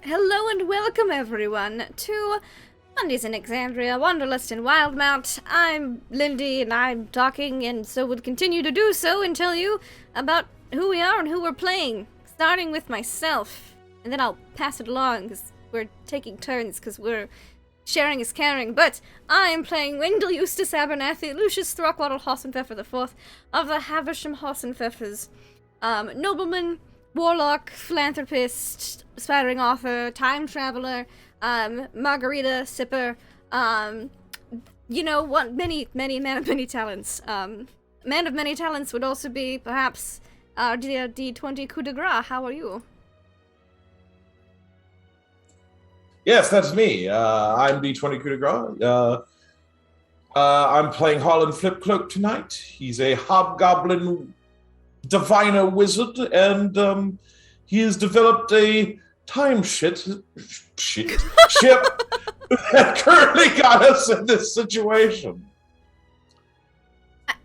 Hello and welcome everyone to Mondays in Exandria, Wanderlust in Wildemount. I'm Lindy and I'm talking and so would continue to do so and tell you about who we are and who we're playing. Starting with myself, and then I'll pass it along because we're taking turns because we're sharing is caring. But I'm playing Wendell Eustace Abernathy, Lucius Throckwaddle Hossenpfeffer IV of the Havisham Hossenpfeffers. Nobleman, warlock, philanthropist, aspiring author, time traveler, margarita sipper, many man of many talents. Man of many talents would also be perhaps our D&D20 coup de grace. How are you? Yes, that's me. I'm D20 coup de grace. I'm playing Harlan Flipcloak tonight. He's a hobgoblin diviner wizard, and he has developed a time ship that currently got us in this situation.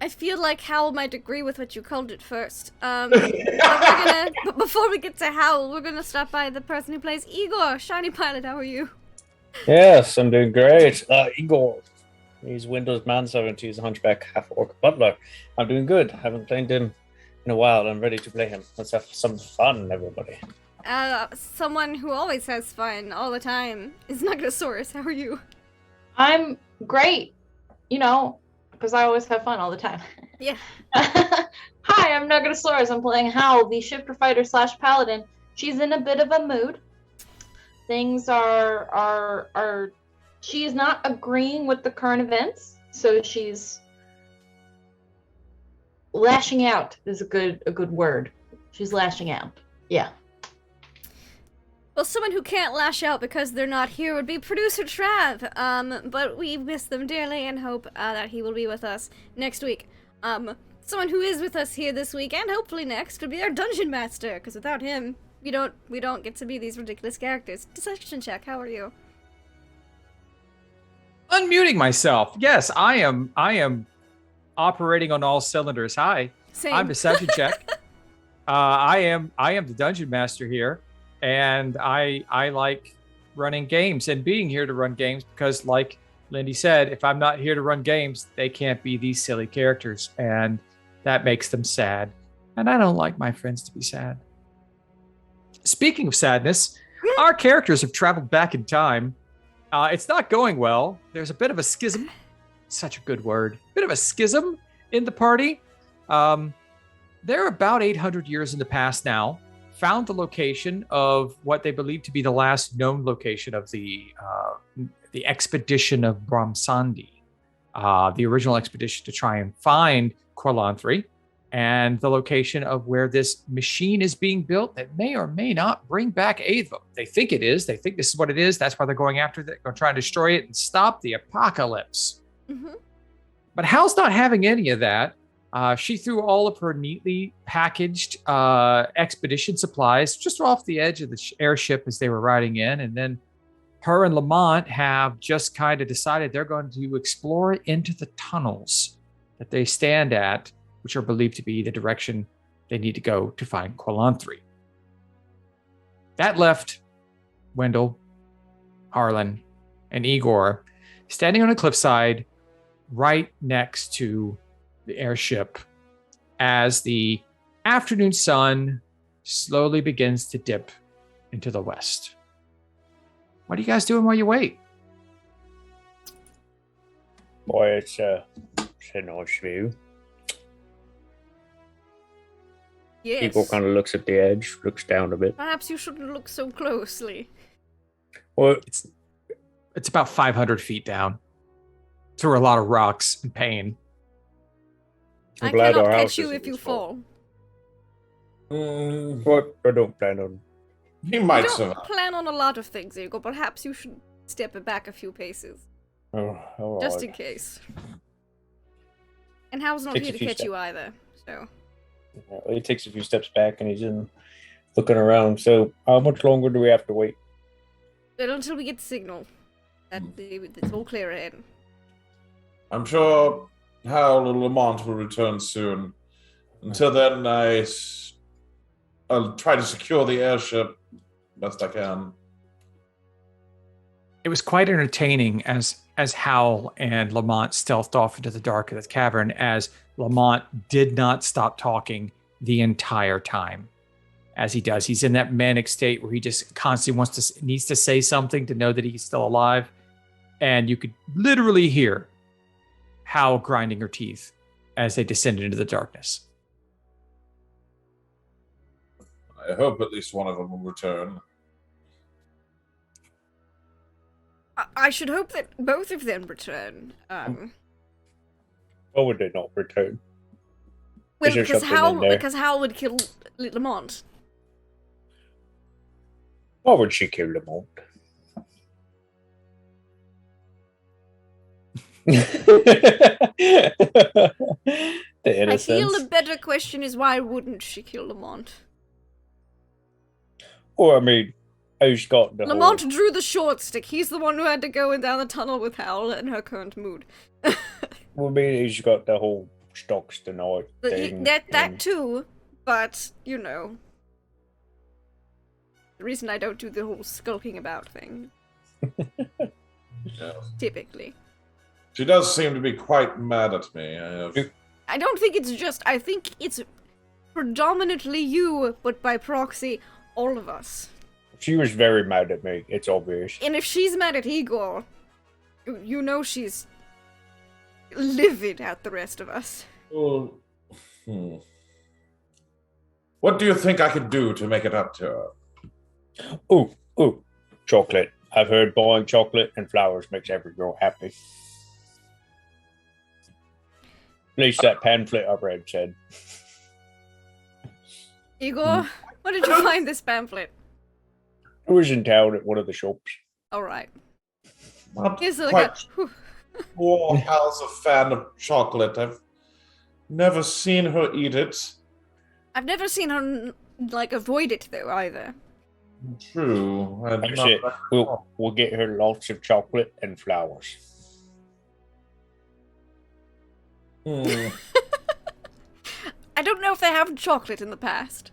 I feel like Howl might agree with what you called it first. But before we get to Howl, we're gonna stop by the person who plays Igor. Shiny Pilot, how are you? Yes, I'm doing great. Igor. He's Window's manservant. He's a hunchback half-orc butler. I'm doing good. Haven't played him in a while. I'm ready to play him. Let's have some fun, everybody. Someone who always has fun all the time is Nugasaurus. How are you? I'm great. Because I always have fun all the time. Yeah. Hi, I'm Nugasaurus. I'm playing Howl, the shifter fighter / paladin. She's in a bit of a mood. Things are she is not agreeing with the current events, so she's lashing out is a good word. She's lashing out. Yeah. Well, someone who can't lash out because they're not here would be producer Trav. But we miss them dearly and hope that he will be with us next week. Someone who is with us here this week and hopefully next would be our dungeon master, because without him, we don't get to be these ridiculous characters. Deception check. How are you? Unmuting myself. Yes, I am operating on all cylinders. Hi. Same. I'm Deception check. I am the dungeon master here. And I like running games and being here to run games because, like Lindy said, if I'm not here to run games, they can't be these silly characters. And that makes them sad. And I don't like my friends to be sad. Speaking of sadness, our characters have traveled back in time. It's not going well. There's a bit of a schism. Such a good word. Bit of a schism in the party. They're about 800 years in the past now. Found the location of what they believe to be the last known location of the expedition of Brahmsandi, the original expedition to try and find Corlanthri, and the location of where this machine is being built that may or may not bring back Ava. They think it is. They think this is what it is. That's why they're going after it. They're going to try and destroy it and stop the apocalypse. Mm-hmm. But Hal's not having any of that. She threw all of her neatly packaged expedition supplies just off the edge of the airship as they were riding in. And then her and Lamont have just kind of decided they're going to explore into the tunnels that they stand at, which are believed to be the direction they need to go to find Corlanthri. That left Wendell, Harlan, and Igor standing on a cliffside right next to the airship as the afternoon sun slowly begins to dip into the west. What are you guys doing while you wait? Boy, it's a nice view. Yes. Igor kind of looks at the edge, looks down a bit. Perhaps you shouldn't look so closely. Well, It's about 500 feet down through a lot of rocks and pain. I glad cannot our catch house you isn't if you this fall. fall. What? I don't plan on. He I might don't survive. plan on a lot of things, Igor. Perhaps you should step it back a few paces. Oh, Just in case. And Hal's not Takes here a to few catch steps. you either, so. He takes a few steps back and he's in looking around. So, how much longer do we have to wait? But until we get the signal that it's all clear ahead. I'm sure Hal and Lamont will return soon. Until then, I'll try to secure the airship best I can. It was quite entertaining as Hal and Lamont stealthed off into the dark of the cavern, as Lamont did not stop talking the entire time. As he does, he's in that manic state where he just constantly needs to say something to know that he's still alive, and you could literally hear Hal grinding her teeth as they descended into the darkness. I hope at least one of them will return. I should hope that both of them return. Why would they not return? Well, Is there because something in there? Hal would kill Lamont. Why would she kill them all? The innocence. I feel the better question is why wouldn't she kill Lamont? Or, I mean, who's got the Lamont drew the short stick. He's the one who had to go in down the tunnel with Hal in her current mood. Well, I mean, he's got the whole stocks tonight thing. That too, but, you know. The reason I don't do the whole skulking about thing. Yeah. Typically. She does seem to be quite mad at me. I don't think it's just, I think it's predominantly you, but by proxy, all of us. She was very mad at me, it's obvious. And if she's mad at Igor, you know she's livid at the rest of us. Well, What do you think I could do to make it up to her? Ooh, chocolate. I've heard buying chocolate and flowers makes every girl happy. At least that pamphlet I read said. Igor, where did you find this pamphlet? It was in town at one of the shops. Alright. Not Here's like quite a... sure Hal's a fan of chocolate. I've never seen her eat it. I've never seen her, like, avoid it, though, either. True. That's it. We'll get her lots of chocolate and flowers. Hmm. I don't know if they have chocolate in the past.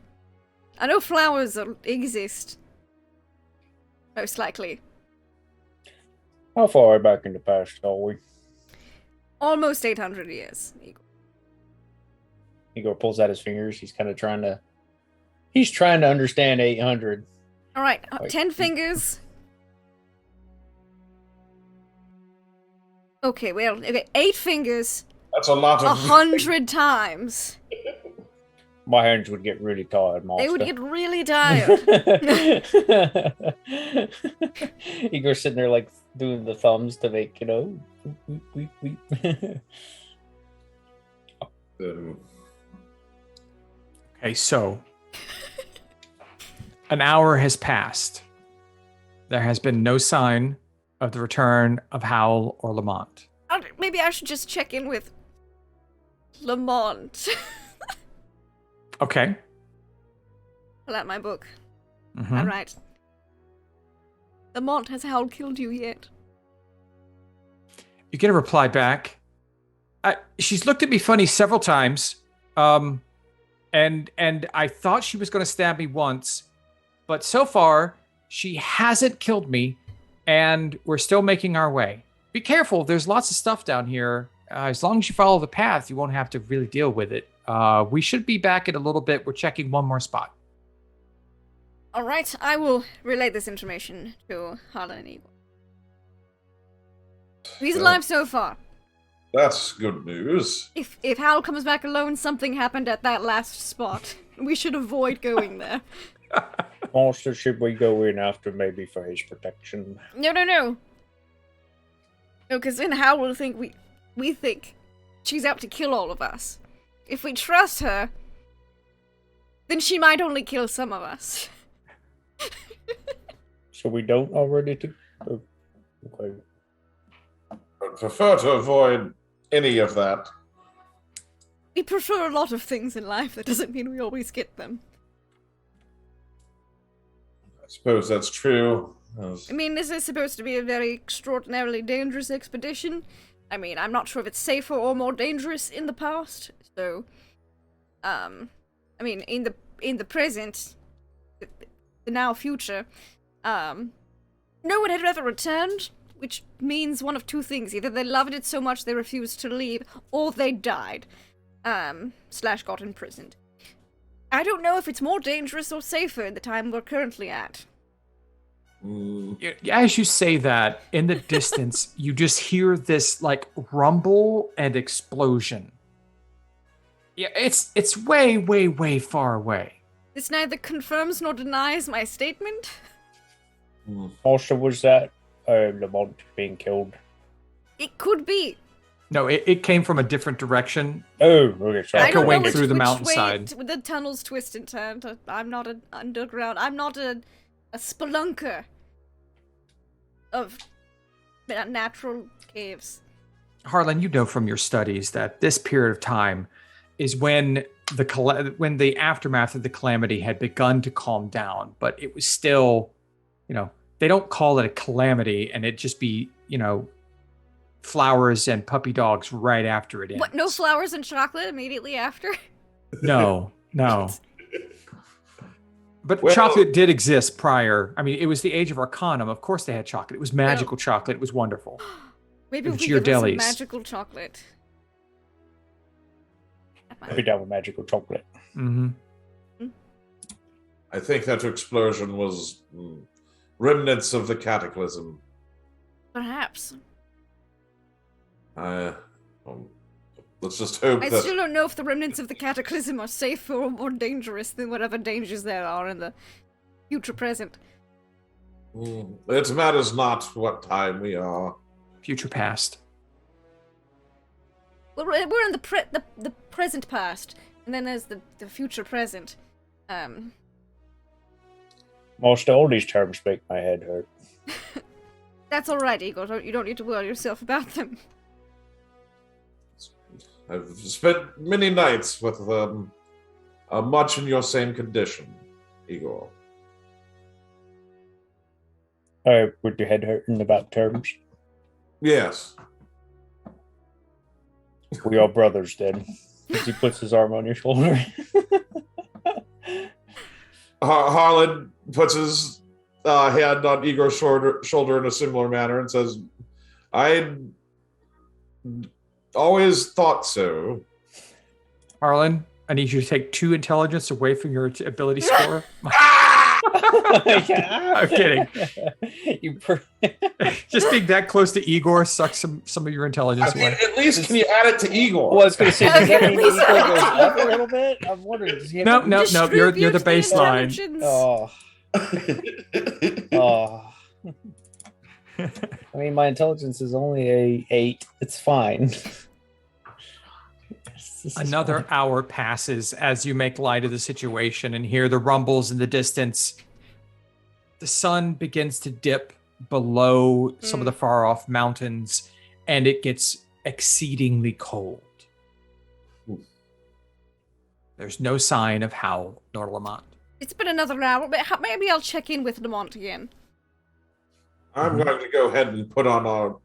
I know flowers exist. Most likely. How far back in the past are we? Almost 800 years. Igor pulls out his fingers. He's kind of trying to... He's trying to understand 800. Alright, Wait. 10 fingers. Okay, well, okay, 8 fingers. That's a lot of... 100 times. My hands would get really tired, Monster. They would get really tired. Igor's sitting there, like, doing the thumbs to make, you know... Weep, weep, weep. Okay, so an hour has passed. There has been no sign of the return of Hal or Lamont. Maybe I should just check in with Lamont. Okay. Pull out my book. Mhm. Alright. Lamont, has Hal killed you yet? You get a reply back. She's looked at me funny several times. And I thought she was going to stab me once, but so far she hasn't killed me, and we're still making our way. Be careful, there's lots of stuff down here. As long as you follow the path, you won't have to really deal with it. We should be back in a little bit. We're checking one more spot. Alright, I will relay this information to Harlan and Igor. He's alive so far. That's good news. If Hal comes back alone, something happened at that last spot. We should avoid going there. Monster, should we go in after maybe for his protection? No. No, because then Hal will think we think she's out to kill all of us. If we trust her, then she might only kill some of us. So we don't already do? Oh, okay. I'd prefer to avoid any of that. We prefer a lot of things in life. That doesn't mean we always get them. I suppose that's true. I mean, this is supposed to be a very extraordinarily dangerous expedition. I mean, I'm not sure if it's safer or more dangerous in the past. So, I mean, in the present, the now future, no one had ever returned, which means one of two things. Either they loved it so much they refused to leave, or they died. / got imprisoned. I don't know if it's more dangerous or safer in the time we're currently at. As you say that, in the distance, you just hear this, like, rumble and explosion. Yeah, it's way, way, way far away. This neither confirms nor denies my statement. Also, was that Lamont being killed? It could be. No, it came from a different direction. Oh, okay, sorry. I don't know Echoing through the which mountainside. way the tunnels twist and turn. I'm not an underground. I'm not a spelunker of natural caves. Harlan, you know from your studies that this period of time is when the aftermath of the calamity had begun to calm down, but it was still, they don't call it a calamity, and it just be, flowers and puppy dogs right after it ends. What, no flowers and chocolate immediately after? No. But chocolate did exist prior. I mean, it was the age of Arcanum. Of course they had chocolate. It was magical chocolate. It was wonderful. Maybe we your could give us some delis. magical chocolate. I'd be down with magical chocolate. Mm-hmm. I think that explosion was remnants of the cataclysm. Perhaps. Let's just hope I that... still don't know if the remnants of the cataclysm are safer or more dangerous than whatever dangers there are in the future present. It matters not what time we are. Future past. Well, we're in the present past, and then there's the future present. Most all these terms make my head hurt. That's all right, Igor. You don't need to worry yourself about them. I've spent many nights with much in your same condition, Igor. With your head hurting about terms? Yes. We are brothers then. As he puts his arm on your shoulder. Harlan puts his hand on Igor's shoulder in a similar manner and says, I always thought so. Harlan, I need you to take 2 intelligence away from your ability score. I'm kidding. Just being that close to Igor sucks some of your intelligence away. At least can you add it to Igor? Well, I was going to say, does that mean Okay, Igor goes up a little bit? I'm wondering, does he have No, you're the Distribute baseline. intelligence. Oh. I mean, my intelligence is only a 8. It's fine. Another hour passes as you make light of the situation and hear the rumbles in the distance. The sun begins to dip below some of the far off mountains, and it gets exceedingly cold. There's no sign of Howl nor Lamont. It's been another hour, but maybe I'll check in with Lamont again. I'm going to go ahead and put on our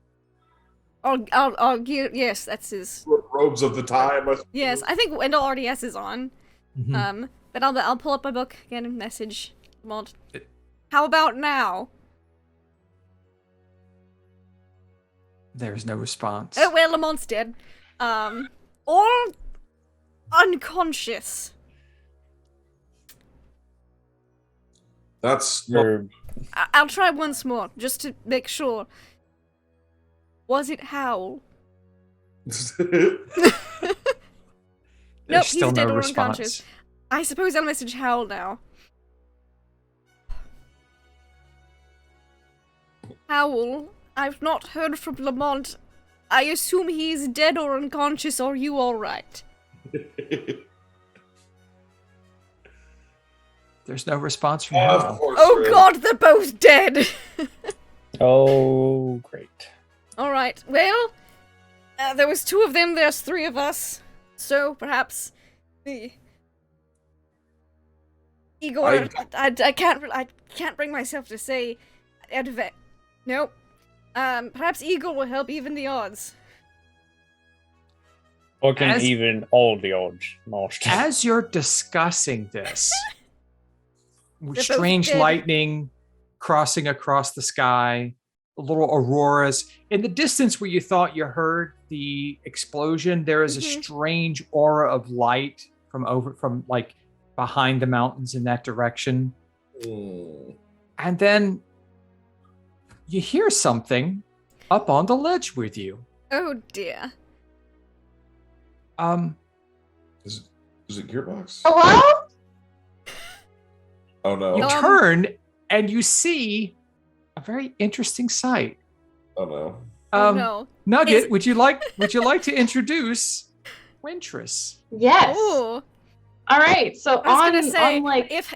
I'll gear. Yes, that's his. robes of the time. Yes, I think Wendell already has his on. Mm-hmm. But I'll pull up my book again and message Lamont. How about now? There's no response. Oh well, Lamont's dead. Or unconscious. That's I'll try once more, just to make sure. Was it Howl? Nope, he's still dead no or response. unconscious. I suppose I'll message Howl now. Howl, I've not heard from Lamont. I assume he's dead or unconscious. Are you alright? There's no response from Of Howl. course Oh there is. god, they're both dead! Oh, great. Alright, well, there was 2 of them, there's 3 of us. So, perhaps, the... Igor, I can't bring myself to say... Nope. Perhaps Igor will help even the odds. Or can As- even all the odds, Master. As you're discussing this, both strange dead. lightning crossing across the sky, little auroras. In the distance where you thought you heard the explosion, there is a strange aura of light from like behind the mountains in that direction. And then you hear something up on the ledge with you. Oh dear. Is it Gearbox? Hello? Oh no. You turn and you see a very interesting sight. Oh no. Oh no. Nugget, would you like to introduce Wintress? Yes. Oh. All right. So I was gonna say, on like if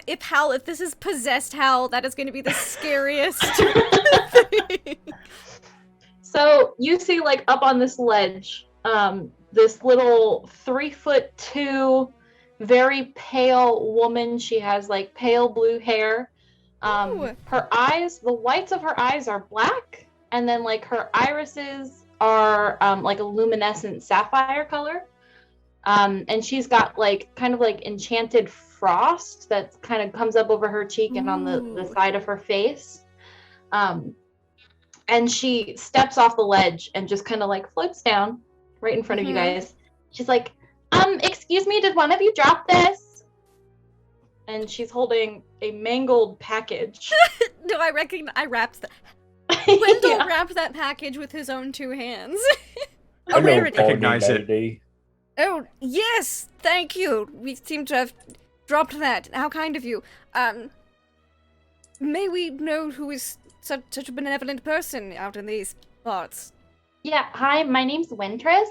this is possessed Howl, that is gonna be the scariest thing. So you see like up on this ledge, this little 3'2", very pale woman. She has like pale blue hair. Her eyes, the whites of her eyes are black, and then like her irises are like a luminescent sapphire color. And she's got like kind of like enchanted frost that kind of comes up over her cheek and on the side of her face. And she steps off the ledge and just kind of like floats down right in front of you guys. She's like, excuse me, did one of you drop this? And she's holding a mangled package. No, I wrapped Wendell wrapped that package with his own 2 hands. I know, recognize it. Oh, yes, thank you. We seem to have dropped that. How kind of you. May we know who is such a benevolent person out in these parts? Yeah, hi, my name's Wintress.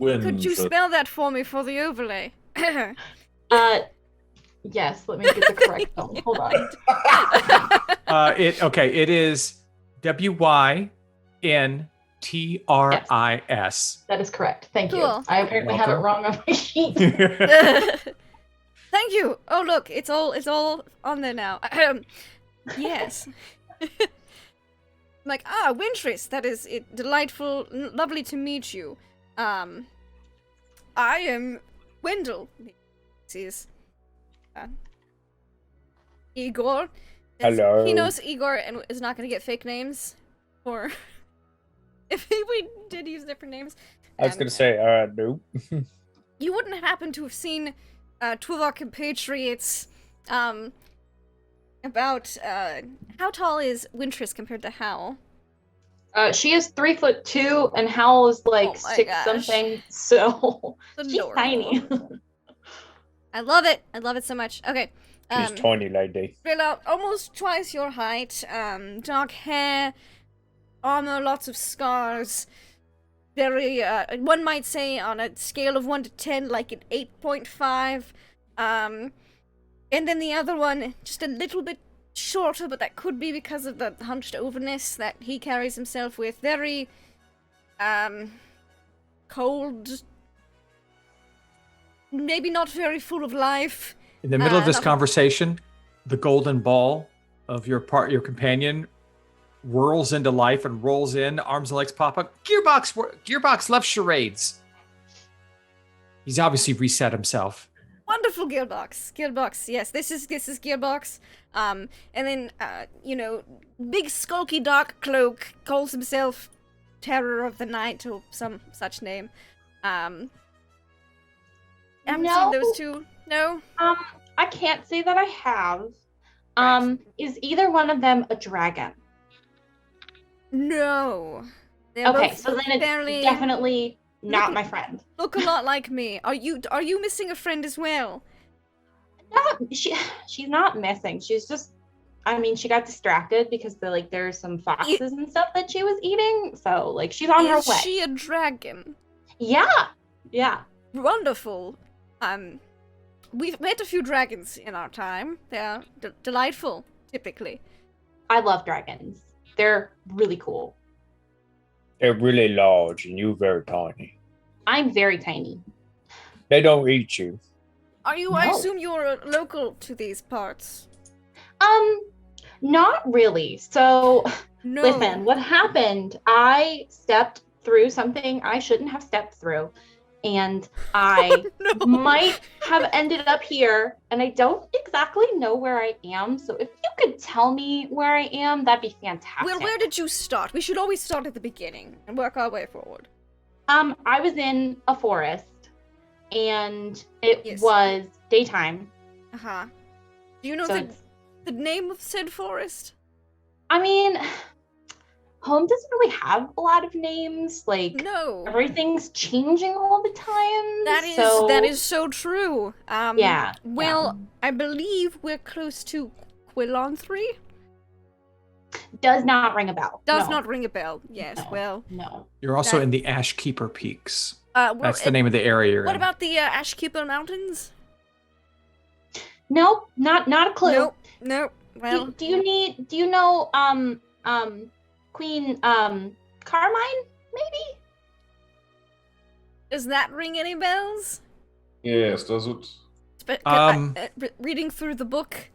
Could you spell that for me for the overlay? Yes, let me get the correct spelling. Hold on. It is WYNTRIS. That is correct. Thank you. Cool. I apparently have it wrong on my sheet. Thank you. Oh, look, it's all on there now. Yes. Like, Wintress, that is delightful, lovely to meet you. I am Wendell. This is Igor. Hello. He knows Igor and is not going to get fake names. Or if we did use different names. I was going to say, no. You wouldn't happen to have seen 2 of our compatriots about how tall is Wintress compared to Howl? She is 3'2", and Howl is like 6 gosh. something. So she's Adorable. tiny. I love it. I love it so much. Okay. She's tiny lady. Rilla, almost twice your height. Dark hair, armor, lots of scars. Very, one might say on a scale of 1 to 10, like an 8.5. And then the other one, just a little bit shorter, but that could be because of the hunched overness that he carries himself with. Very, cold. Maybe not very full of life. In the middle of this conversation, the golden ball of your companion whirls into life and rolls in, arms and legs pop up. Gearbox left charades. He's obviously reset himself. Wonderful Gearbox, yes, this is Gearbox. And then, big skulky dark cloak, calls himself Terror of the Night, or some such name. Haven't No. seen those 2? No? I can't say that I have. Right. Is either one of them a dragon? No. They're Okay, both so then it's fairly definitely not my friend. look a lot like me. Are you missing a friend as well? She's not missing. She's just, she got distracted because there's some foxes and stuff that she was eating. So like she's on her Is way. she a dragon? Yeah. Wonderful. We've met a few dragons in our time. They're delightful, typically. I love dragons. They're really cool. They're really large and you're very tiny. I'm very tiny. They don't eat you. Are you? No. I assume you're local to these parts. Not really. So No. listen, what happened, I stepped through something I shouldn't have stepped through. and I No. might have ended up here, and I don't exactly know where I am. So if you could tell me where I am, that'd be fantastic. Well, where did you start? We should always start at the beginning and work our way forward. I was in a forest, and it Yes. was daytime. Uh-huh. Do you know So the name of said forest? I mean, home doesn't really have a lot of names. Like, No. everything's changing all the time. That is so true. Yeah. Well, I believe we're close to Quillon 3. Does not ring a bell. Does No. not ring a bell. Yes, No. well. No. You're also That- in the Ashkeeper Peaks. Well, That's the name of the area you're What in. about the Ashkeeper Mountains? Nope. Not a clue. Nope. Well, Do you know Queen Carmine, maybe? does that ring any bells? Yes, does it? Reading through the book,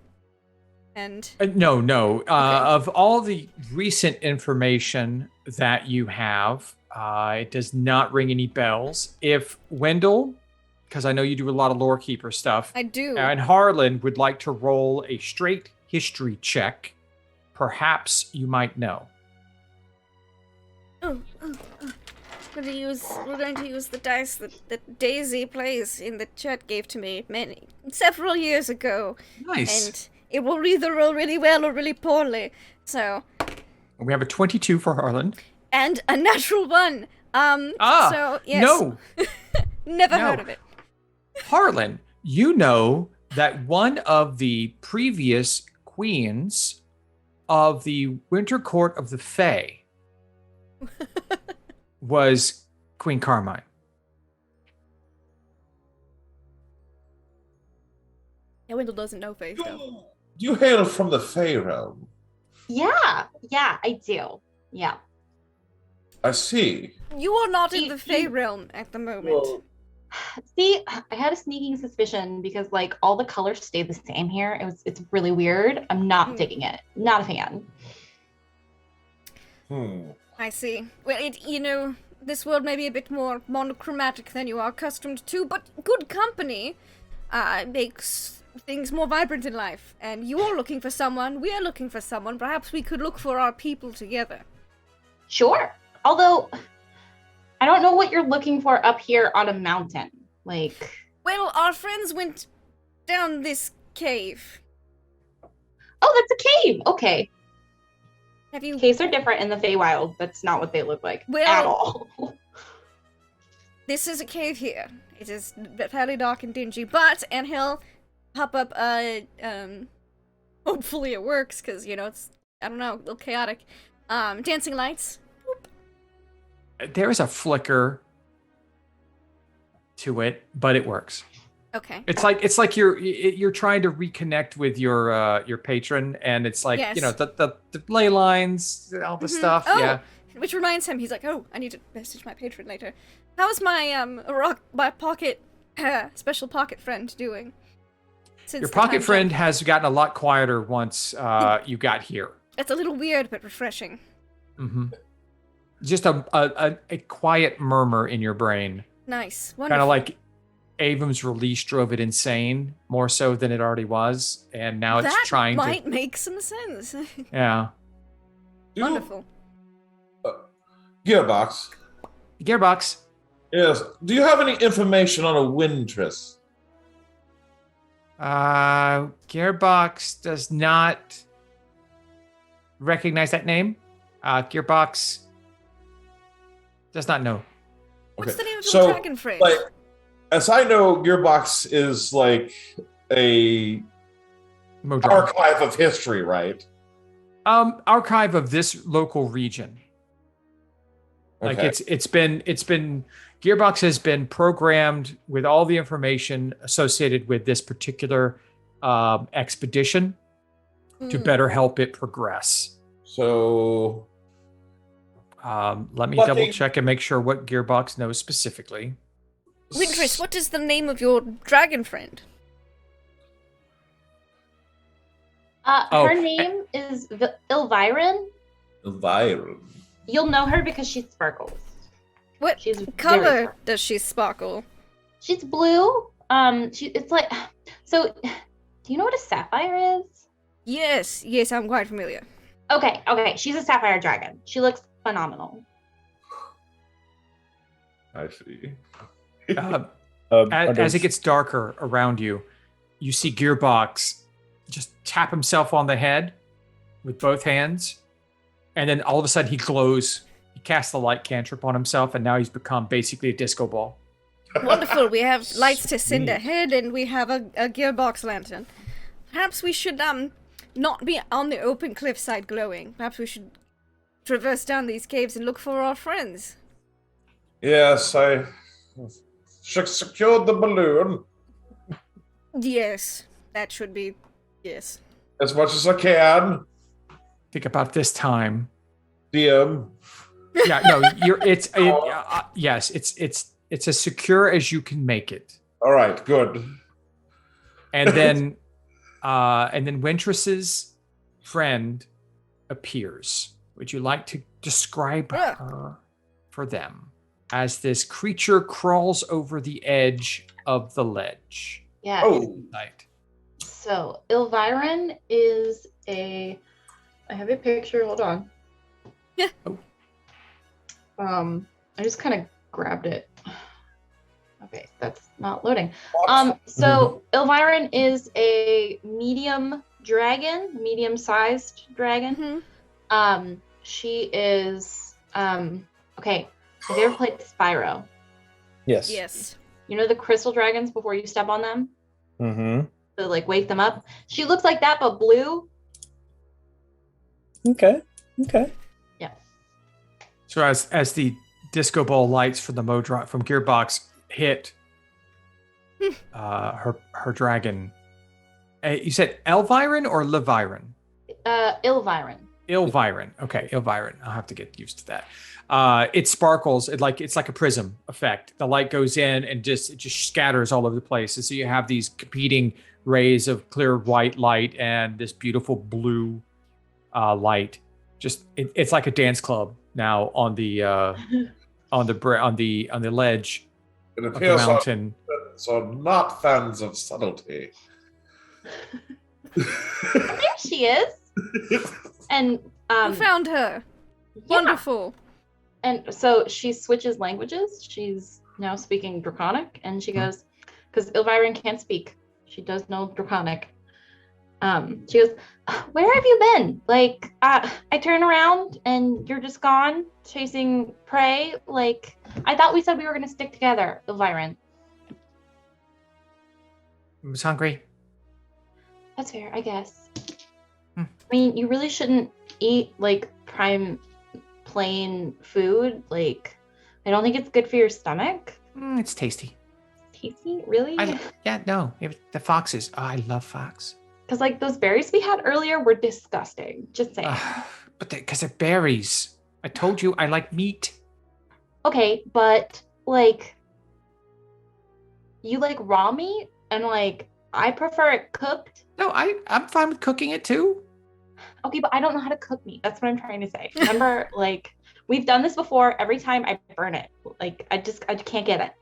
and No. Of all the recent information that you have, it does not ring any bells. If Wendell, because I know you do a lot of lore keeper stuff, I do. and Harlan would like to roll a straight history check, perhaps you might know. Oh. We're going to use the dice that Daisy plays in the chat gave to me several years ago. Nice. And it will either roll really well or really poorly. So, We have a 22 for Harlan. and a natural one. So yes. No, Never No. heard of it. Harlan, you know that one of the previous queens of the Winter Court of the Fae was Queen Carmine. Yeah, Wendell doesn't know face stuff. You hail from the Fey realm. Yeah, I do. Yeah. I see. You are not in You- the Fey you- realm at the moment. See, I had a sneaking suspicion because like all the colors stay the same here. It's really weird. I'm not digging it. Not a fan. I see. Well, this world may be a bit more monochromatic than you are accustomed to, but good company makes things more vibrant in life. And you're looking for someone, we're looking for someone. Perhaps we could look for our people together. Sure. Although I don't know what you're looking for up here on a mountain. Like, Well, our friends went down this cave. oh, that's a cave. Okay. Have you... Caves are different in the Feywild. That's not what they look like Well- at all. This is a cave here. It is fairly dark and dingy, but, and he'll pop up, hopefully it works, because, it's, I don't know, a little chaotic. Dancing lights. There is a flicker to it, but it works. Okay. It's like you're trying to reconnect with your patron, and it's like Yes. the ley lines, all the stuff. Oh, Yeah. which reminds him, he's like, oh, I need to message my patron later. How's my pocket, special pocket friend doing? Since Your the pocket time friend jump? has gotten a lot quieter once you got here. It's a little weird, but refreshing. Mm-hmm. Just a quiet murmur in your brain, Nice. kind Wonderful. of like Avum's release drove it insane more so than it already was, and now it's that trying might to. make some sense. Yeah. Wonderful. Gearbox. Gearbox. Yes. Do you have any information on a Windress? Gearbox does not recognize that name. Gearbox does not know. What's Okay. the name of your So, dragon friend? like, as I know, Gearbox is like a Modron. archive of history, right? Archive of this local region. Like Okay. it's been Gearbox has been programmed with all the information associated with this particular expedition to better help it progress. So, Let me What double they- check and make sure what Gearbox knows specifically. Wintris, what is the name of your dragon friend? Oh, Her name is Ilviren. Elvira. You'll know her because she sparkles. What She's color very- does she sparkle? She's blue. It's like, so. Do you know what a sapphire is? Yes, I'm quite familiar. Okay. She's a sapphire dragon. She looks phenomenal. I see. As it gets darker around you, you see Gearbox just tap himself on the head with both hands, and then all of a sudden he glows. He casts the light cantrip on himself, and now he's become basically a disco ball. Wonderful. We have lights to send Sweet. ahead, and we have a gearbox lantern. Perhaps we should not be on the open cliffside glowing. Perhaps we should traverse down these caves and look for our friends. Yes, I secured the balloon Yes, that should be. Yes. as much as I can. Think about this time. DM. Yeah, no, yes, it's as secure as you can make it. All right, good. And then Wintress's friend appears. Would you like to describe her for them as this creature crawls over the edge of the ledge? Yeah. Oh, Right. So Ilviron is I have a picture. Hold on. Yeah. Oh. I just kind of grabbed it. Okay, that's not loading. what? So Ilviron is a medium-sized dragon. Mm-hmm. She is okay. Have you ever played Spyro? Yes. Yes. You know the crystal dragons before you step on them? Mm-hmm. To like wake them up? She looks like that but blue. Okay. Yeah. So as the disco ball lights from the from Gearbox hit her dragon, you said Elviron or Leviron? Ilviron. Ilviron. Okay, Ilviron. I'll have to get used to that. It sparkles. It's like a prism effect. The light goes in and it just scatters all over the place. And so you have these competing rays of clear white light and this beautiful blue light. It's like a dance club now on the ledge It of the appears our mountain. friends are not fans of subtlety. There she is. And You found her. yeah. Wonderful. And so she switches languages. She's now speaking Draconic, and she goes, because Ilviron can't speak. She does know Draconic. She goes, "Where have you been? Like, I turn around and you're just gone, chasing prey. Like, I thought we said we were gonna stick together, Ilviron." I was hungry. That's fair, I guess. Hmm. I mean, you really shouldn't eat like plain food. Like, I don't think it's good for your stomach. It's tasty. Tasty, really? The foxes. Oh, I love fox. Because like those berries we had earlier were disgusting. Just saying. But because they're berries. I told you I like meat. Okay, but like, you like raw meat, and like I prefer it cooked. No, I'm fine with cooking it too. Okay, but I don't know how to cook meat. That's what I'm trying to say. Remember, like, we've done this before. Every time I burn it. Like, I can't get it.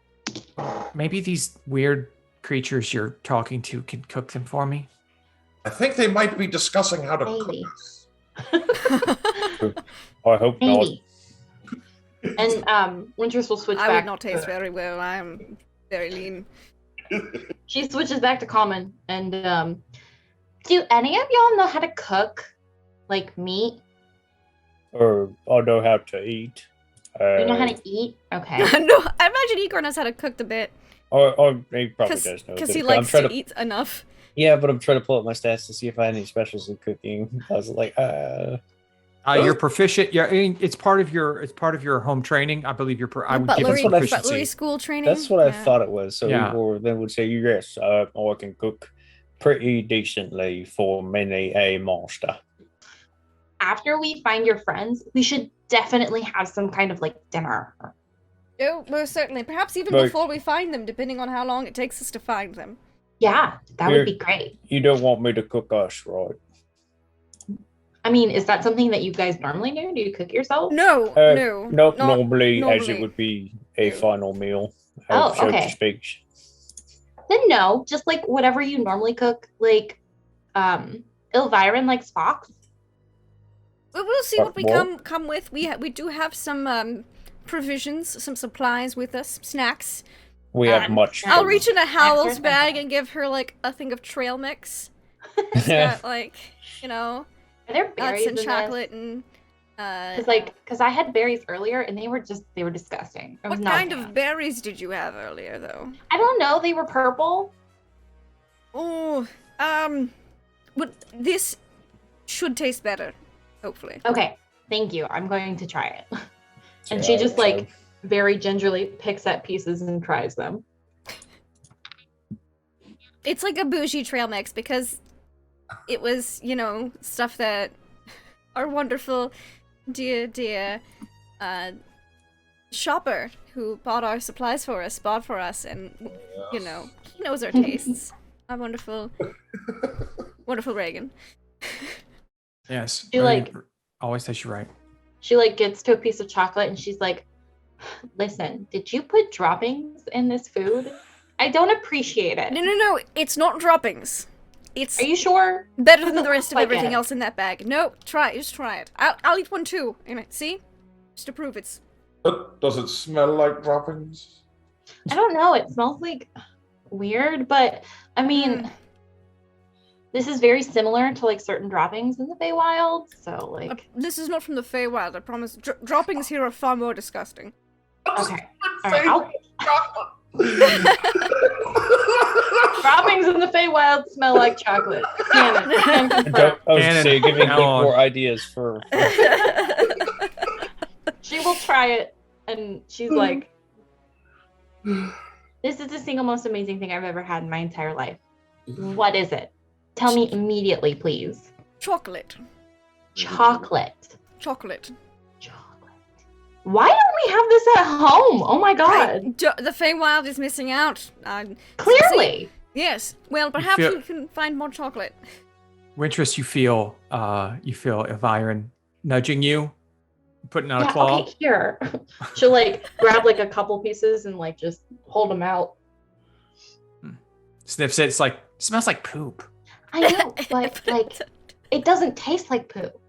Maybe these weird creatures you're talking to can cook them for me. I think they might be discussing how to cook Maybe. us. I hope not. Maybe. And Winters will switch I back. would not taste very well. I am very lean. She switches back to common. And do any of y'all know how to cook like meat? Or I know how to eat. You know how to eat? Okay. No, I imagine Igor knows how to cook the bit. Or he probably does know. Because but he I'm likes trying to eat enough. Yeah, but I'm trying to pull up my stats to see if I had any specials in cooking. I was like, You're proficient. Yeah, I mean, it's part of your home training. I believe I would give it Butlery, proficiency. butlery school training. that's what I Yeah. thought it was. So Yeah. Igor then would say, yes, I can cook pretty decently for many a monster. After we find your friends, we should definitely have some kind of like dinner. Oh, most certainly. Perhaps even Right. before we find them, depending on how long it takes us to find them. Yeah, that Here. would be great. You don't want me to cook us, right? I mean, is that something that you guys normally do? Do you cook yourself? No, no. Nope, not normally, as it would be a final meal, Oh, so okay. to speak. Then no, just like whatever you normally cook. Like, Elviren likes fox. We'll see what we What? come with. We do have some provisions, some supplies with us, snacks. We have much. I'll reach in a Howl's Snacks are bag and give her like a thing of trail mix. It's got like, Are there nuts berries and in chocolate this? and Because I had berries earlier and they were disgusting. I was what not a kind fan. of berries did you have earlier though? I don't know. They were purple. Oh, but this should taste better, hopefully. Okay, thank you. I'm going to try it. And she just like very gingerly picks at pieces and tries them. It's like a bougie trail mix because it was, stuff that our wonderful dear shopper who bought our supplies for us bought for us, and he knows our tastes. Our wonderful Reagan. Yes. You like- always says you're right. She like gets to a piece of chocolate and she's like, "Listen, did you put droppings in this food? I don't appreciate it." No, it's not droppings. It's Are you sure? better than Doesn't the rest of look like everything it. else in that bag. No, just try it. I'll eat one too. See? Just to prove it's... Does it smell like droppings? I don't know. It smells like weird, but I mean, this is very similar to like certain droppings in the Feywild. So like, This is not from the Feywild, I promise. Droppings here are far more disgusting. okay, all right, droppings in the Feywild smell like chocolate. Can confirm. I was Cannon, say, giving me now on. more ideas for. She will try it, and she's like, "This is the single most amazing thing I've ever had in my entire life. What is it? Tell me immediately, please." Chocolate. Chocolate. Chocolate. Chocolate. Why don't we have this at home? Oh my god. The Feywild is missing out. Clearly. Yes. Well, perhaps feel- we can find more chocolate. Wintress, you feel Elviren nudging you, putting out a Yeah, claw. okay, here. She'll like grab like a couple pieces and like just hold them out. Sniffs it. It's like, smells like poop. I know, but like it doesn't taste like poop.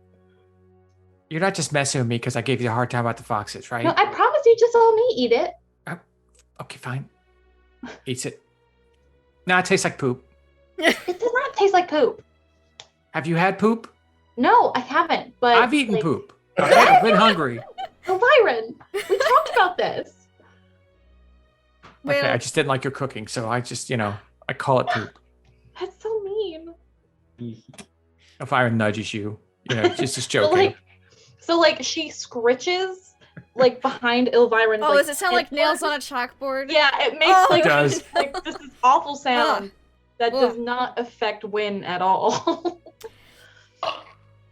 You're not just messing with me because I gave you a hard time about the foxes, right? No, I promise you just saw me eat it. Okay, fine. Eats it. No, it tastes like poop. It does not taste like poop. Have you had poop? No, I haven't. But I've eaten like, poop. I've been hungry. Elviren, we talked about this. Okay, Well- I just didn't like your cooking, so I just, I call it poop. That's so mean. Elviren nudges you, just joking. So like she scritches like behind Elviren. Oh, like, does it sound like nails on a chalkboard? Yeah, it makes Oh, like, it does. like this is awful sound that Ugh. does not affect Win at all.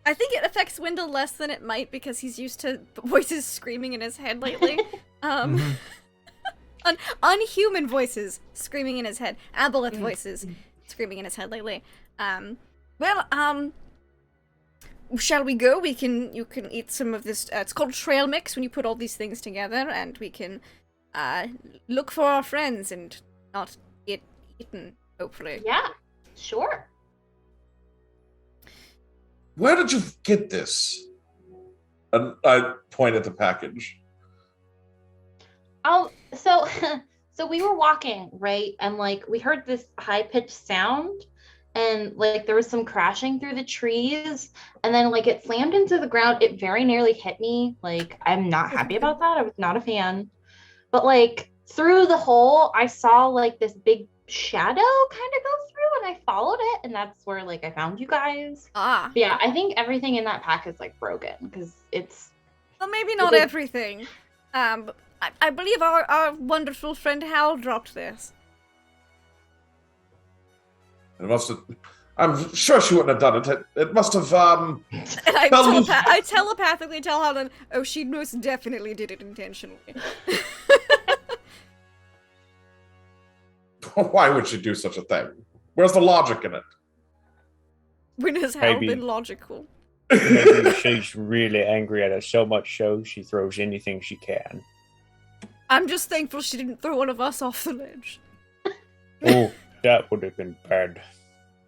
I think it affects Wendell less than it might because he's used to voices screaming in his head lately. Mhm. Unhuman voices screaming in his head. Aboleth voices screaming in his head lately. Shall we go? You can eat some of this. It's called trail mix when you put all these things together, and we can look for our friends and not get eaten, hopefully. Yeah, sure. Where did you get this? And I point at the package. So we were walking, right? And like we heard this high-pitched sound and like there was some crashing through the trees and then like it slammed into the ground. It very nearly hit me. Like I'm not happy about that. I was not a fan. But like through the hole, I saw like this big shadow kind of go through and I followed it and that's where like I found you guys. Ah. But yeah, I think everything in that pack is like broken because it's Well, maybe not did- everything. But I believe our wonderful friend Hal dropped this. It must have. I'm sure she wouldn't have done it. It must have. And I, Well, I telepathically tell Helen, oh, she most definitely did it intentionally. Why would she do such a thing? Where's the logic in it? When has Hal Maybe. been logical? Maybe she's really angry at us so much so she throws anything she can. I'm just thankful she didn't throw one of us off the ledge. Oh, that would have been bad.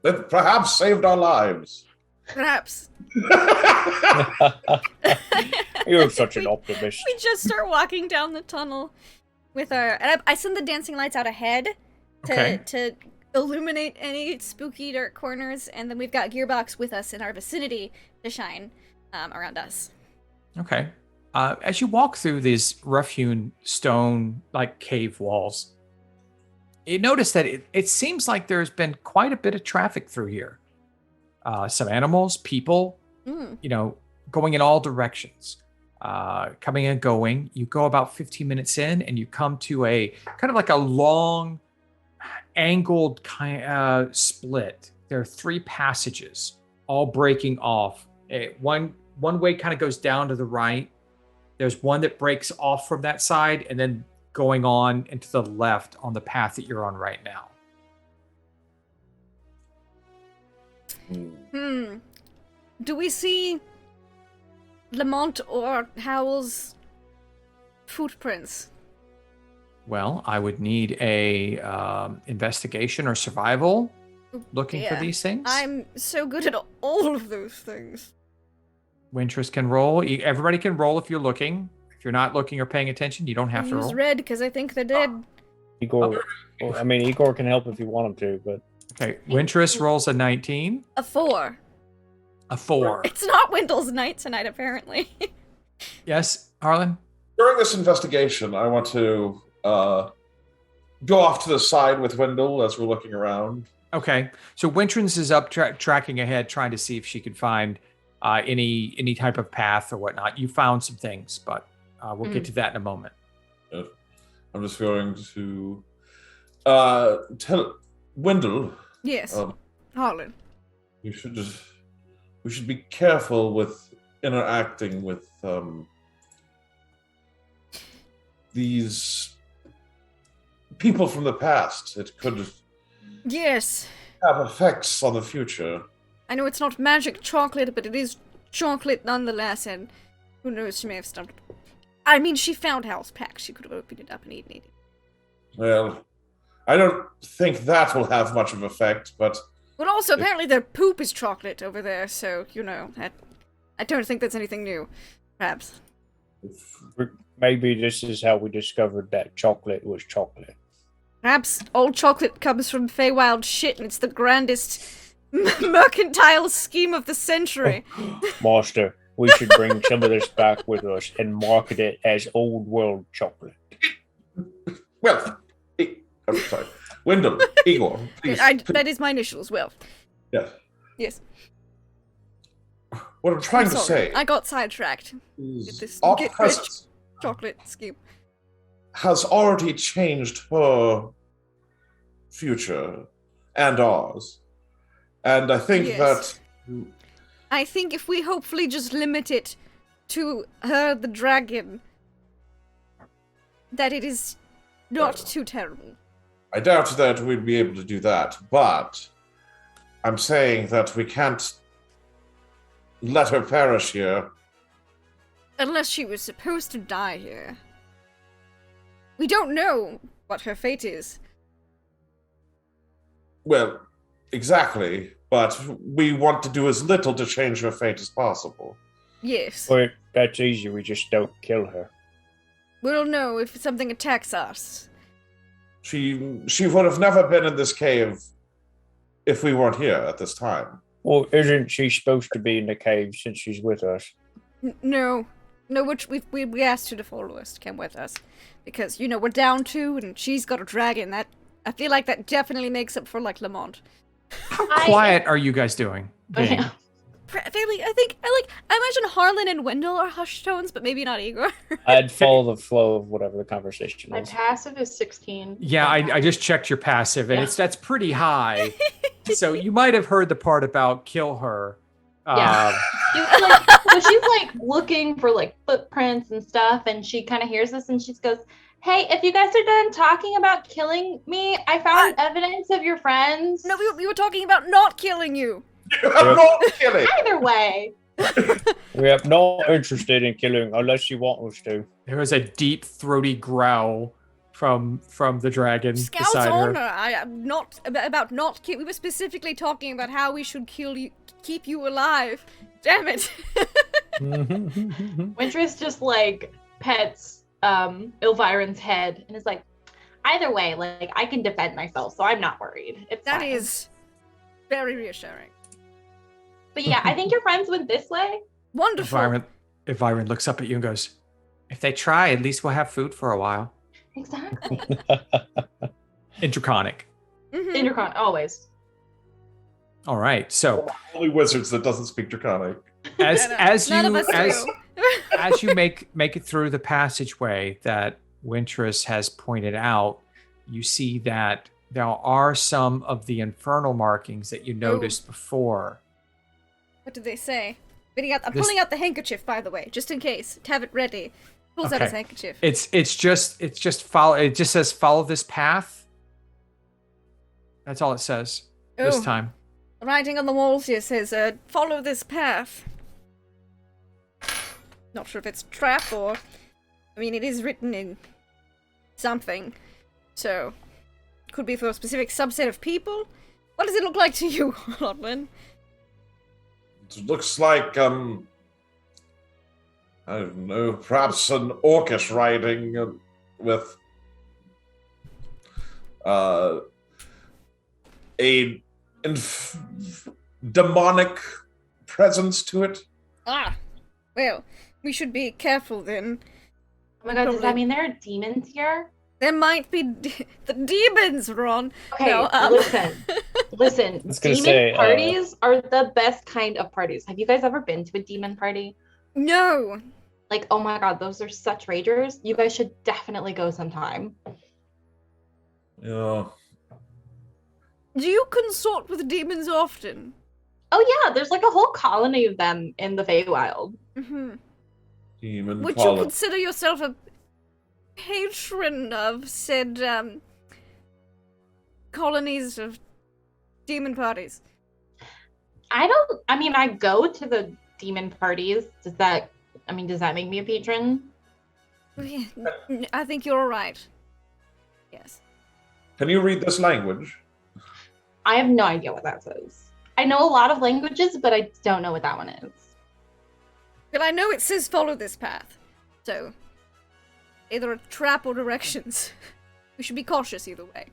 That perhaps saved our lives. Perhaps. You're such an optimist. We just start walking down the tunnel with our... And I send the dancing lights out ahead to illuminate any spooky dark corners, and then we've got Gearbox with us in our vicinity to shine around us. Okay. As you walk through these rough-hewn stone, like cave walls, you notice that it seems like there's been quite a bit of traffic through here. Some animals, people, going in all directions, coming and going. You go about 15 minutes in, and you come to a kind of like a long, angled split. There are 3 passages, all breaking off. One way kind of goes down to the right. There's one that breaks off from that side, and then going on into the left on the path that you're on right now. Do we see Lamont or Howell's footprints? Well, I would need a investigation or survival looking for these things. I'm so good at all of those things. Wintress can roll. Everybody can roll if you're looking. If you're not looking or paying attention, you don't have to roll. Use red because I think they're dead. Igor, Igor can help if you want him to, but... Okay, Wintress rolls a 19. A 4. A 4. It's not Wendell's night tonight, apparently. Yes, Harlan? During this investigation, I want to go off to the side with Wendell as we're looking around. Okay, so Wintress is up tracking ahead, trying to see if she could find any type of path or whatnot. You found some things, but we'll get to that in a moment. I'm just going to tell Wendell. Yes, Harlan. We should be careful with interacting with these people from the past. It could have effects on the future. I know it's not magic chocolate, but it is chocolate nonetheless, and who knows, she may have stumbled. I mean, she found Hal's pack. She could have opened it up and eaten it. Well, I don't think that will have much of effect, but... Well, also, apparently their poop is chocolate over there, so, I don't think that's anything new, perhaps. Maybe this is how we discovered that chocolate was chocolate. Perhaps all chocolate comes from Feywild shit, and it's the grandest mercantile scheme of the century. Master, we should bring some of this back with us and market it as old world chocolate. Well, I'm sorry. Wendell, Igor, please. That is my initial as well. Yes. Yes. What I'm trying to say... I got sidetracked with this our get rich presence chocolate scheme. has already changed her future and ours. And I think that... I think if we hopefully just limit it to her, the dragon, that it is not too terrible. I doubt that we'd be able to do that, but I'm saying that we can't let her perish here. Unless she was supposed to die here. We don't know what her fate is. Well, exactly, but we want to do as little to change her fate as possible. Yes. But that's easy, we just don't kill her. We'll know if something attacks us. She would have never been in this cave if we weren't here at this time. Well, isn't she supposed to be in the cave since she's with us? No, which we asked her to follow us, to come with us, because we're down 2, and she's got a dragon. That I feel like that definitely makes up for Lamont. How quiet are you guys doing? Yeah. Fairly, I imagine Harlan and Wendell are hushed tones, but maybe not Igor. I'd follow the flow of whatever the conversation My is. passive is 16. Yeah, I just checked your passive, and that's pretty high. So you might have heard the part about kill her. Yeah. She's looking for footprints and stuff, and she kind of hears this, and she goes, "Hey, if you guys are done talking about killing me, I found evidence of your friends." No, we were talking about not killing you. I'm not killing. Either way. We are not interested in killing unless you want us to. There was a deep, throaty growl from the dragon Scout's beside her. honor. I am not about not. We were specifically talking about how we should kill you, keep you alive. Damn it. Wintress just like pets Elviren's head and is like, either way, like I can defend myself, so I'm not worried. It's That fine. is very reassuring. But yeah, I think your friends went this way. Wonderful. Elviren looks up at you and goes, if they try, at least we'll have food for a while. Exactly. In Draconic. Mhm. Intercon, always. All right, so Only wizards that doesn't speak Draconic. as None of you us do. as you make it through the passageway that Wintress has pointed out, you see that there are some of the infernal markings that you noticed before. What did they say? I'm This- pulling out the handkerchief, by the way, just in case. To have it ready. Pulls out his Okay. handkerchief. It's just follow. It just says follow this path. That's all it says this Oh. time. Writing on the walls here says, follow this path. Not sure if it's trap or... I mean, it is written in something. So, could be for a specific subset of people. What does it look like to you, Lodlin? It looks like, I don't know, perhaps an orcish riding with a demonic presence to it. Ah, well, we should be careful then. Oh my god, does Probably. that mean there are demons here? There might be the demons, Ron. Okay, No, listen. was gonna Demon say, parties are the best kind of parties. Have you guys ever been to a demon party? No. Like, oh my god, those are such ragers. You guys should definitely go sometime. Yeah. Do you consort with demons often? Oh yeah, there's like a whole colony of them in the Feywild. Mm-hmm. Demon Would you colony. consider yourself a patron of said colonies of demon parties? I go to the demon parties. Does that make me a patron? Yeah, I think you're all right. Yes. Can you read this language? I have no idea what that says. I know a lot of languages, but I don't know what that one is. But I know it says follow this path. So, either a trap or directions. We should be cautious either way.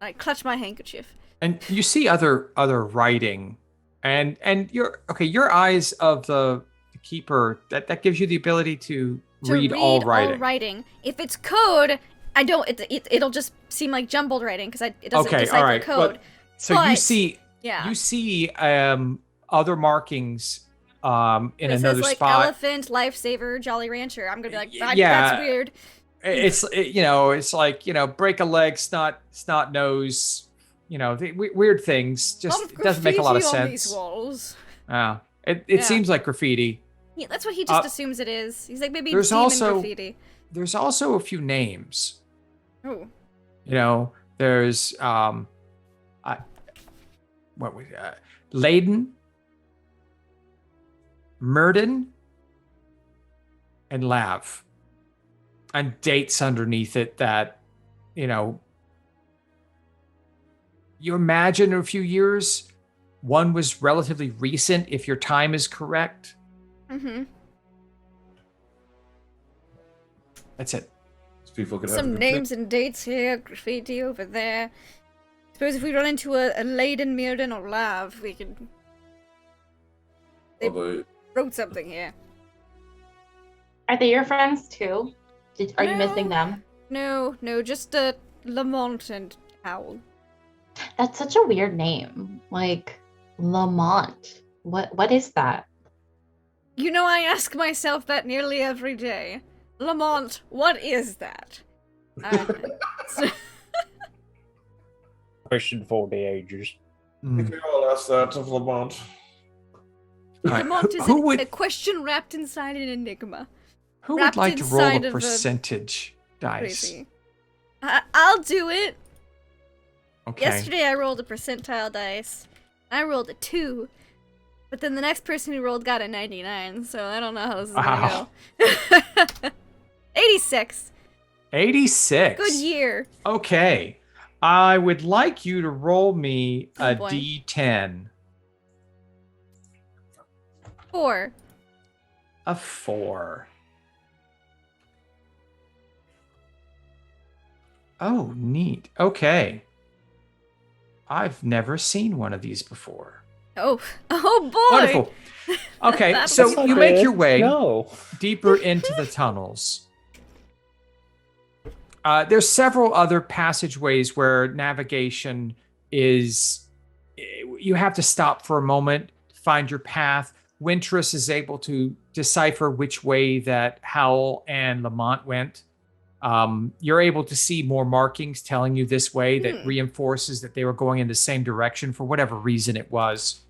I clutch my handkerchief. And you see other writing, and your eyes of the keeper that gives you the ability to read all writing. If it's code, I don't. It'll just seem like jumbled writing because it doesn't Okay, decipher all right. code. So But- you see Yeah. other markings in it another says like spot. elephant, lifesaver, Jolly Rancher. I'm gonna be like, Yeah. that's weird. It's like break a leg, snot nose, weird things. A lot Just of it doesn't make a lot of graffiti on sense. these walls. It Yeah. seems like graffiti. Yeah, that's what he just assumes it is. He's like, maybe there's demon also- graffiti. There's also a few names. Oh. There's Layden, Murden, and Lav, and dates underneath it that you imagine in a few years. One was relatively recent, if your time is correct. Mm-hmm. That's it. People could have Some a names and dates here, graffiti over there. Suppose if we run into a Leyden, Mirden, or Lav, we could... They Although, wrote something here. Are they your friends too? Are you No. missing them? No, just Lamont and Owl. That's such a weird name. Like Lamont. What is that? I ask myself that nearly every day. Lamont, what is that? Question for the ages. I think we all asked that of Lamont. All right, Lamont is who would a question wrapped inside an enigma. who would wrapped like to roll inside a of a percentage dice? Crazy. I'll do it. Okay. Yesterday I rolled a percentile dice. I rolled a 2. But then the next person who rolled got a 99, so I don't know how this is Wow. gonna go. 86. 86. Good year. Okay. I would like you to roll me Oh, a boy. D10. 4. A 4. Oh, neat. Okay. I've never seen one of these before. Oh boy. Wonderful. Okay, That's so not you Okay, make your way No. deeper into the tunnels. There's several other passageways where navigation is. You have to stop for a moment, find your path. Wintress is able to decipher which way that Howl and Lamont went. You're able to see more markings telling you this way that reinforces that they were going in the same direction for whatever reason it was.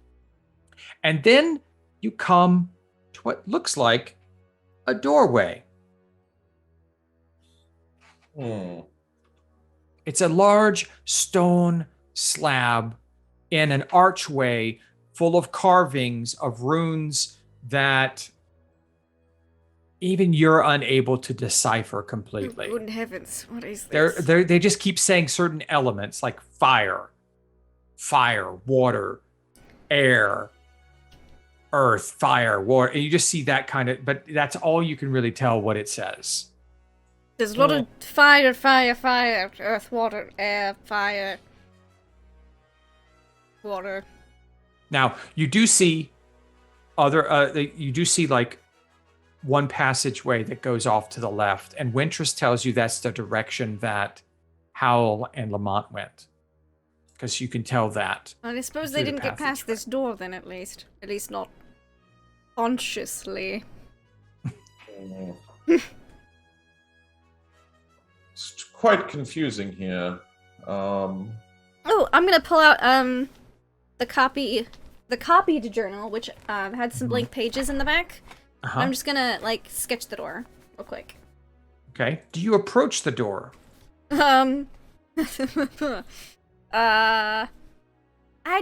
And then you come to what looks like a doorway. It's a large stone slab in an archway full of carvings of runes that even you're unable to decipher completely. Good heavens, what is this? They just keep saying certain elements like fire, water, air, earth, fire, water. And you just see that kind of, but that's all you can really tell what it says. There's a lot of fire, earth, water, air, fire, water. Now, you do see like one passageway that goes off to the left, and Wintress tells you that's the direction that Howl and Lamont went. Because you can tell that. And I suppose through they the didn't get past passageway. this door then, at least. At least not consciously. It's quite confusing here. Oh, I'm gonna pull out the copied journal, which had some blank pages in the back. Uh-huh. I'm just gonna like sketch the door real quick. Okay. Do you approach the door? I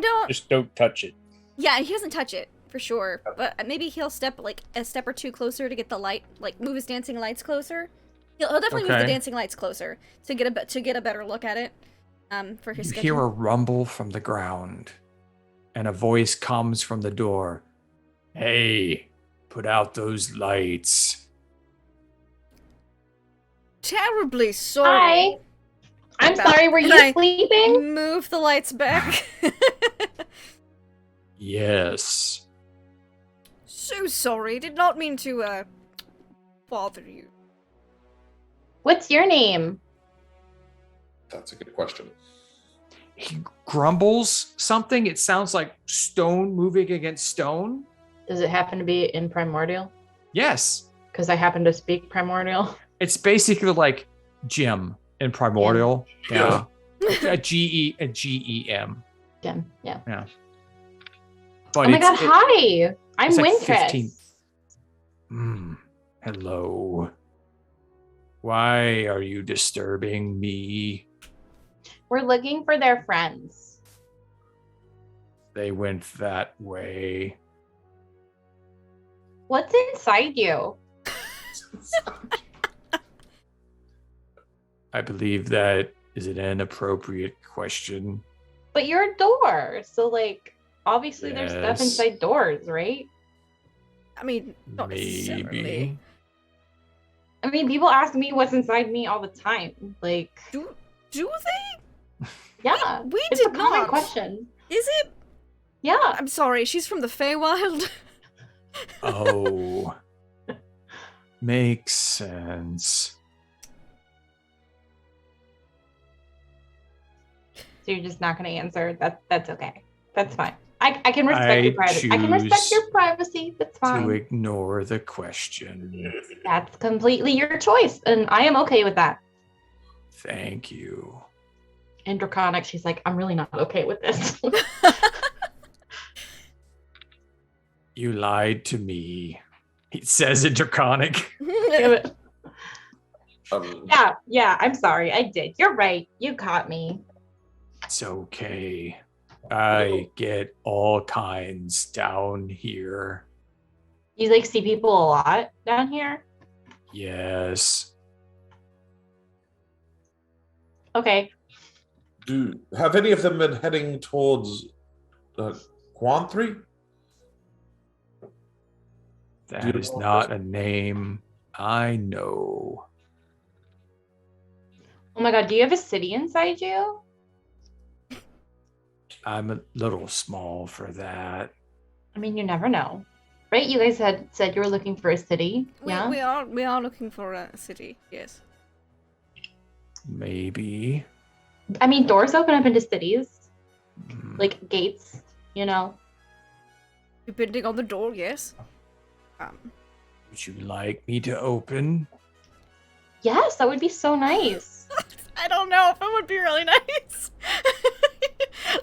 don't. Just don't touch it. Yeah, he doesn't touch it for sure, but maybe he'll step like a step or two closer to get the light, like move his dancing lights closer. He'll definitely move the Okay. dancing lights closer to get a better look at it. For his You sketching. hear a rumble from the ground, and a voice comes from the door. Hey, put out those lights. Terribly sorry. Hi. I'm About- sorry, were Can you I sleeping? Move the lights back. Yes. So sorry. Did not mean to bother you. What's your name? That's a good question. He grumbles something. It sounds like stone moving against stone. Does it happen to be in Primordial? Yes. Because I happen to speak Primordial. It's basically like Jim in Primordial. Yeah. a GEM. Again, yeah. Yeah. But Oh my god, hi! I'm it's like Wintress. 15. Hello. Why are you disturbing me? We're looking for their friends. They went that way. What's inside you? I believe that is an inappropriate question. But you're a door, so like obviously there's stuff Yes. inside doors, right? I mean, not necessarily. Maybe. I mean, people ask me what's inside me all the time. Like, Do they? yeah, We it's a did common not. question. Is it? Yeah, I'm sorry. She's from the Feywild. Oh. Makes sense. so you're just not going to answer. That's okay. That's fine. I can respect I your privacy. I can respect choose your privacy. That's To fine. ignore the question. That's completely your choice, and I am okay with that. Thank you. And Draconic, she's like, I'm really not okay with this. You lied to me. He says in Draconic. Yeah, I'm sorry. I did. You're right. You caught me. It's okay. I get all kinds down here. You like see people a lot down here? Yes. Okay. Have any of them been heading towards Quanthri? That is not a name I know. Oh my god, do you have a city inside you? I'm a little small for that. I mean, you never know. Right? You guys had said you were looking for a city. Yeah. We are looking for a city. Yes. Maybe. I mean, doors open up into cities, Mm, like gates. You know. Depending on the door, yes. Would you like me to open? Yes, that would be so nice. I don't know if it would be really nice.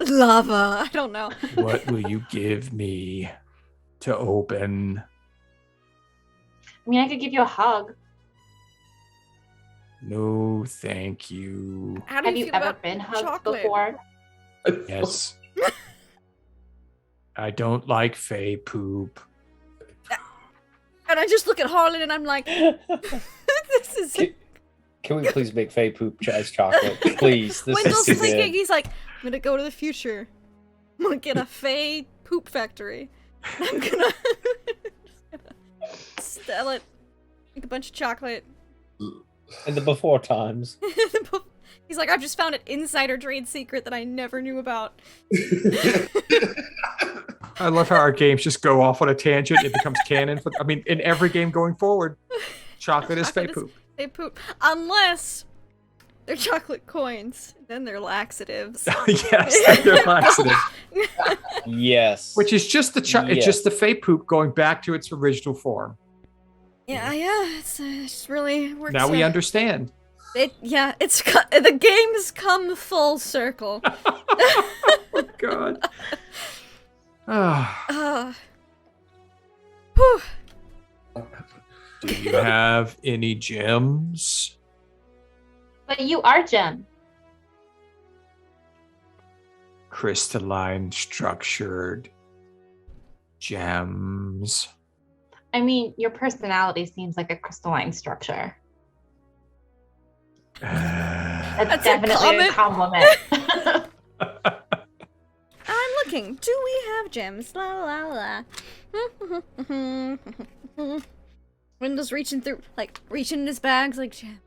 Lava. I don't know. What will you give me to open? I mean, I could give you a hug. No, thank you. How do Have you feel ever about been hugged chocolate? before? Yes. I don't like fey poop. And I just look at Harlan and I'm like, this is. Can we please make Faye poop as chocolate? Please. This Wendell's is too thinking, good. he's like, I'm gonna go to the future. I'm gonna get a Faye poop factory. I'm gonna sell it. Make a bunch of chocolate. In the before times. He's like, I've just found an insider trade secret that I never knew about. I love how our games just go off on a tangent. It becomes canon. I mean, in every game going forward, chocolate is fey poop. They poop. Unless they're chocolate coins. Then they're laxatives. Yes, they're laxative. Yes. Which is just the it's just the fey poop going back to its original form. Yeah, it's really works. Now we understand. The game's come full circle. Oh God. Whew. Do you have any gems? But you are Jem. Crystalline structured gems. I mean, your personality seems like a crystalline structure. That's That's a definitely a compliment. I'm looking. Do we have gems? La la la. Wendell's reaching in his bags like gems.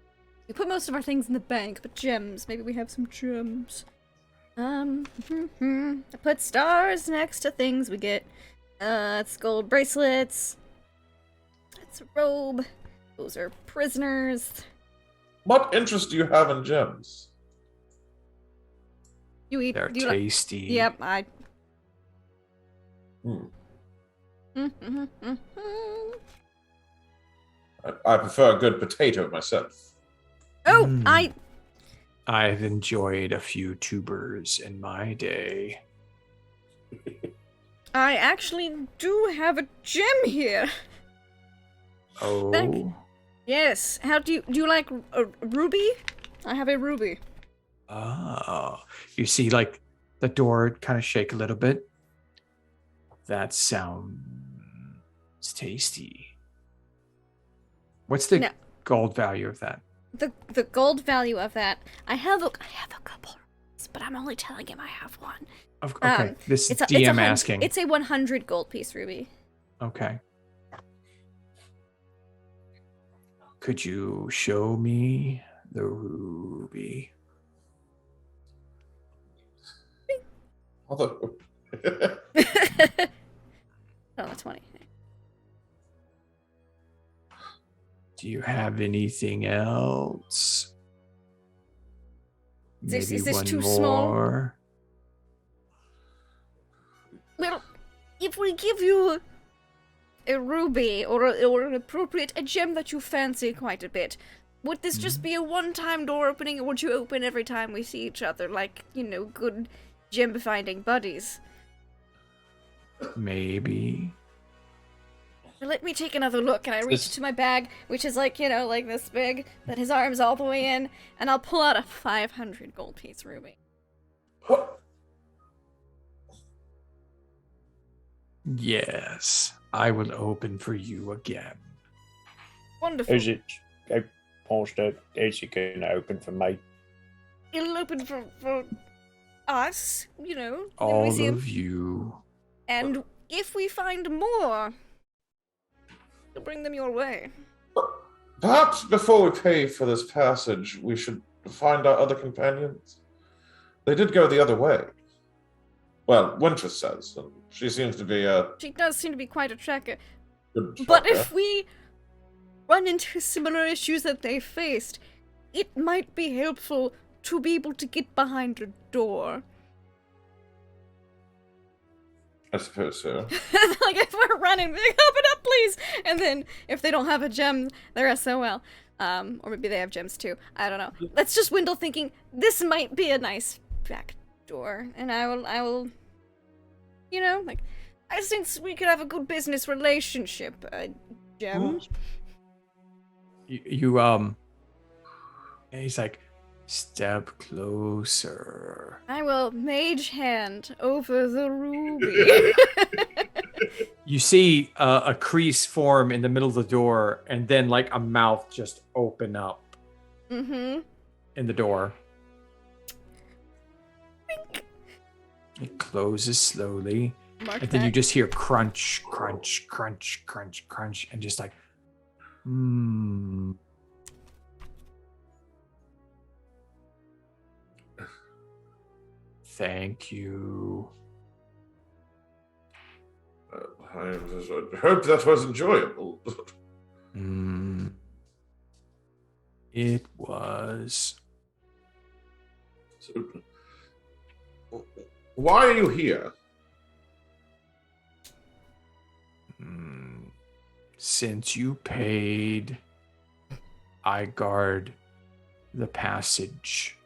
We put most of our things in the bank, but gems. Maybe we have some gems. I put stars next to things we get. It's gold bracelets. That's a robe. Those are prisoners. What interest do you have in gems? You eat. They're do you like- tasty. Yep, I. I prefer a good potato myself. Oh, Mm. I've enjoyed a few tubers in my day. I actually do have a gem here. Oh. Yes. How do you like a ruby? I have a ruby. Oh. You see, like, the door kind of shake a little bit. That sounds tasty. What's the No. gold value of that? The gold value of that. I have a couple, but I'm only telling him I have one. Okay, this is It's a DM asking. It's a 100 gold piece ruby. Okay. Could you show me the ruby? Although, Oh, that's 20. Do you have anything else? Is Maybe this one too small? more. Well, if we give you a ruby or an appropriate a gem that you fancy quite a bit, would this just be a one-time door opening, or would you open every time we see each other, like, good gem-finding buddies? Maybe. Let me take another look, and I reach into my bag, which is like this big, that his arm's all the way in, and I'll pull out a 500 gold piece ruby. what? Yes, I will open for you again. Wonderful. Is it? I paused it. Is it going to open for me? It'll open for us, you know, when we All see him. of you. And if we find more, we'll bring them your way. Perhaps before we pay for this passage, we should find our other companions. They did go the other way. Well, Wintress says, and she seems to be a She does seem to be quite a tracker. good But tracker. if we run into similar issues that they faced, it might be helpful to be able to get behind a door. I suppose so. Like, if we're running, be like, open up, please! And then, if they don't have a gem, they're SOL. Or maybe they have gems too. I don't know. Let's just Wendell thinking, this might be a nice back door. And I will, you know, like, I think we could have a good business relationship, Gem. And he's like, step closer. I will mage hand over the ruby. You see a crease form in the middle of the door, and then like a mouth just open up Mm-hmm. in the door. Wink. It closes slowly, Mark and then you that. just hear crunch, crunch, crunch, crunch, crunch, and just like, Thank you. I hope that was enjoyable. It was. So, why are you here? Since you paid, I guard the passage.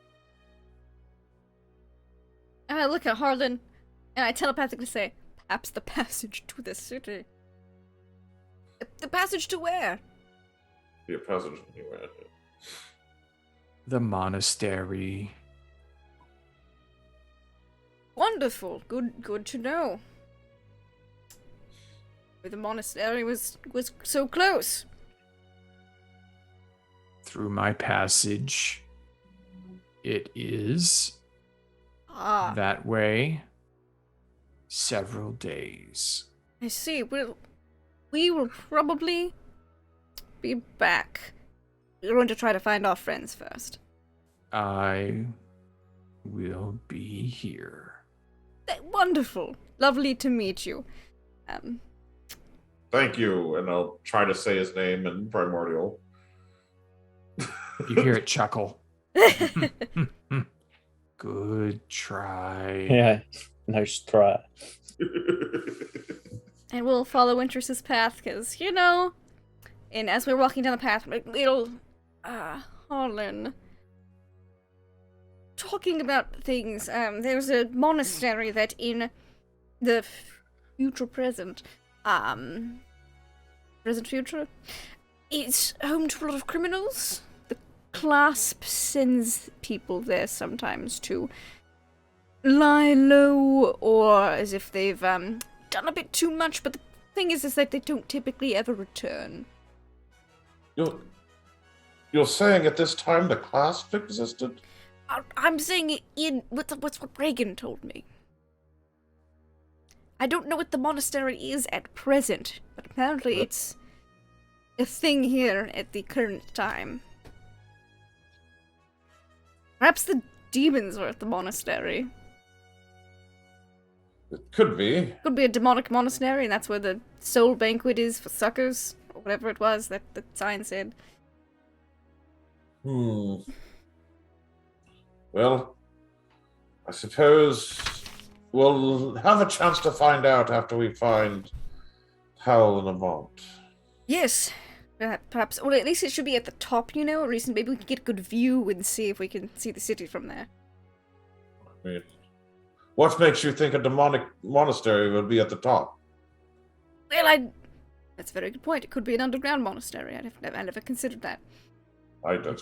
And I look at Harlan, and I telepathically say, perhaps the passage to the city. The passage to where? Be a passage anywhere. The monastery. Wonderful. Good to know. The monastery was so close. Through my passage, it is Ah, that way several days. I see. We will probably be back. We're going to try to find our friends first. I will be here. Wonderful. Lovely to meet you. Thank you, and I'll try to say his name in Primordial. You hear it chuckle. Good try. Yeah, nice try. And we'll follow Wintress's path, because, you know, and as we're walking down the path, little, Harlan, talking about things, there's a monastery that in the present future, is home to a lot of criminals. The clasp sends people there sometimes to lie low, or as if they've, done a bit too much, but the thing is that they don't typically ever return. You're saying at this time the clasp existed? I'm saying it in what's what Reagan told me. I don't know what the monastery is at present, but apparently it's a thing here at the current time. Perhaps the demons are at the monastery. It could be. Could be a demonic monastery, and that's where the soul banquet is for suckers, or whatever it was that the sign said. Well, I suppose we'll have a chance to find out after we find Tal'Dorei. Yes, perhaps. Well, at least it should be at the top, you know? At least maybe we can get a good view and see if we can see the city from there. I mean, what makes you think a demonic monastery would be at the top? Well, that's a very good point. It could be an underground monastery. I never considered that.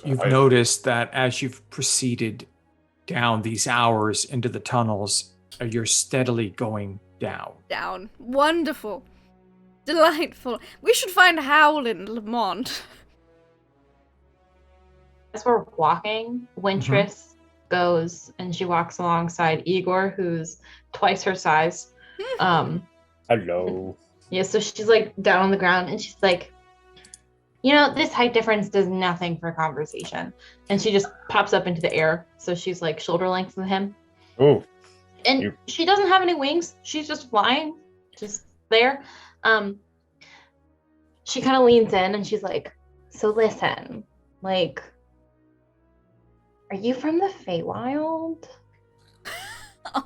You've noticed that as you've proceeded down these hours into the tunnels, you're steadily going down. Down. Wonderful. Delightful. We should find Howl in Lamont. As we're walking, Wintress goes and she walks alongside Igor, who's twice her size. Hello. Yeah, so she's like down on the ground and she's like, you know, this height difference does nothing for conversation. And she just pops up into the air. So she's like shoulder length with him. Oh. And she doesn't have any wings. She's just flying, just there. She kind of leans in and she's like, so listen, like, are you from the Feywild?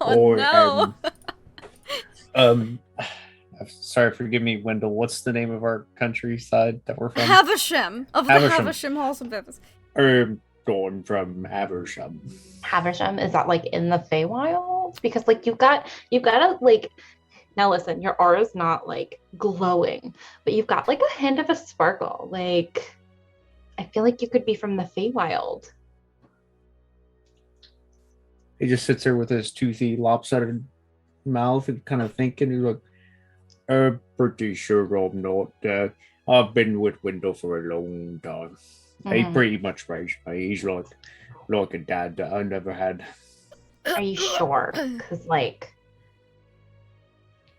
Oh, no. Sorry, forgive me, Wendell. What's the name of our countryside that we're from? Havisham. Of the Havisham Halls of Bevis. Going from Havisham. Havisham, is that like in the Feywild? Because like you gotta like, now listen, your aura's not like glowing, but you've got like a hint of a sparkle. Like, I feel like you could be from the Feywild. He just sits there with his toothy, lopsided mouth and kind of thinking. He's like, I'm pretty sure I'm not. I've been with Wendell for a long time. He pretty much raised me. He's like a dad that I never had. Are you sure? Because like,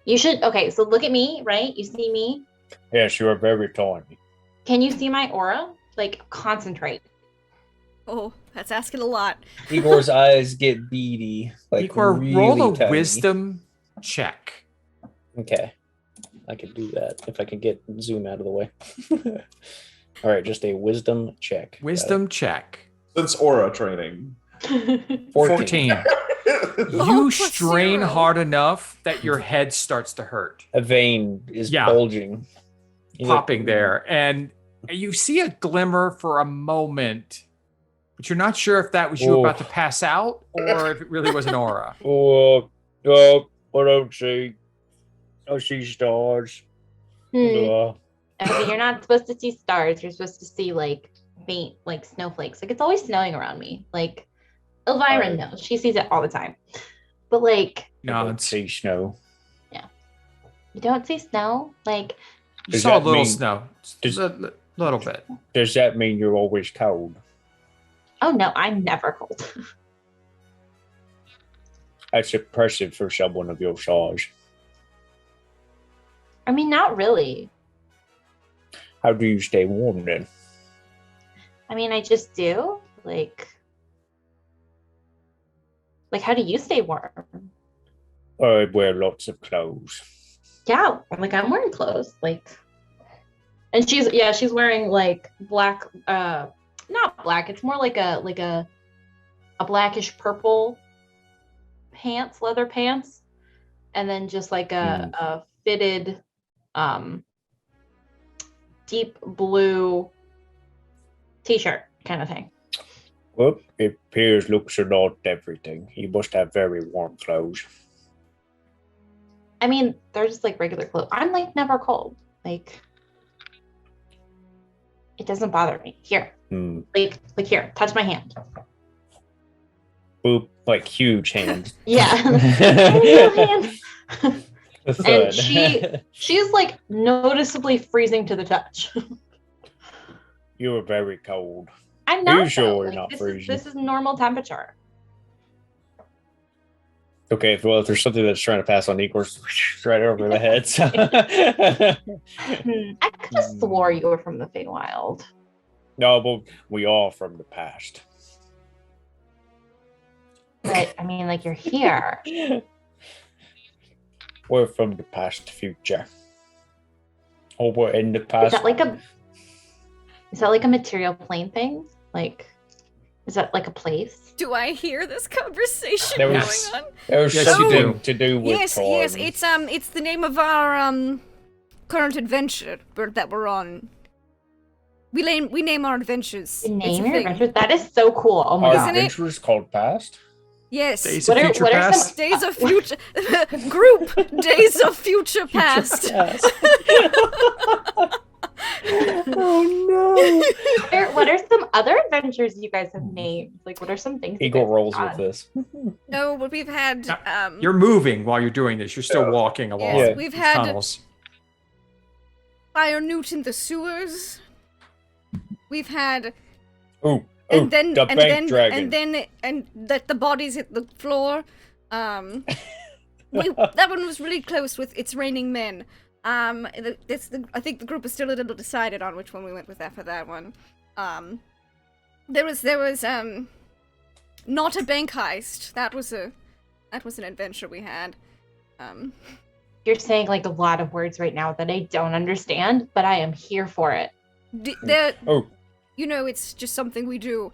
you should. Okay, so look at me, right? You see me? Yes, you are very tiny. Can you see my aura? Like, concentrate. Oh, that's asking a lot. Igor's eyes get beady. Like Igor, really roll a tiny. wisdom check. Okay. I can do that if I can get Zoom out of the way. All right, just a wisdom check. Wisdom check. Since aura training. 14. Oh, You plus strain 0. hard enough that your head starts to hurt, A vein is bulging. He's popping like, there, and you see a glimmer for a moment, but you're not sure if that was you about to pass out or if it really was an aura. Oh, I don't see. I see stars. Okay, you're not supposed to see stars. You're supposed to see like faint, like snowflakes. Like it's always snowing around me. Like Elvira knows, she sees it all the time. But like, I don't see snow. Yeah, you don't see snow. Like you saw a little snow, a little bit. Does that mean you're always cold? Oh no, I'm never cold. That's impressive for someone of your size. I mean, not really. How do you stay warm then? I mean, I just do. Like how do you stay warm? I wear lots of clothes. Yeah, like I'm wearing clothes. Like, and she's wearing like black, not black. It's more like a blackish purple pants, leather pants, and then just like a fitted, deep blue t-shirt kind of thing. Well, it appears looks are not everything. You must have very warm clothes. I mean, they're just like regular clothes. I'm like never cold. Like, it doesn't bother me. Here, like here, touch my hand. Boop, like huge hand. Yeah, little hand. And she's like noticeably freezing to the touch. You are very cold. I'm not. You sure like, not this freezing? This is normal temperature. Okay, well, if there's something that's trying to pass on Igor's right over the head. So. I could have swore you were from the Feywild. No, but we are from the past. But I mean, like you're here. We're from the past future. Or we're in the past. Is that like a material plane thing? Like, is that like a place? Do I hear this conversation There going was- on? There's Yes, you something do. to do with Yes, time. yes, it's the name of our current adventure that we're on. We name our adventures. The It's a name your thing. adventure? That is so cool. Oh my Our god. Isn't it? adventure is called Past? Yes. Days What of are- future what are past. some- Days of Future Group Days of Future Past. Oh What are some other adventures you guys have made? Like, what are some things? no! you Eagle guys rolls have with done? this. No, but we've had You're moving while you're doing this. You're still walking along yes, Yeah. we've these had tunnels. fire newt in the sewers. We've had Oh, and then the and bank then dragon. and that the bodies hit the floor. That one was really close with It's Raining Men. I think the group is still a little decided on which one we went with after that one. There was not a bank heist. That was an adventure we had. You're saying like a lot of words right now that I don't understand, but I am here for it. Oh, You know, it's just something we do.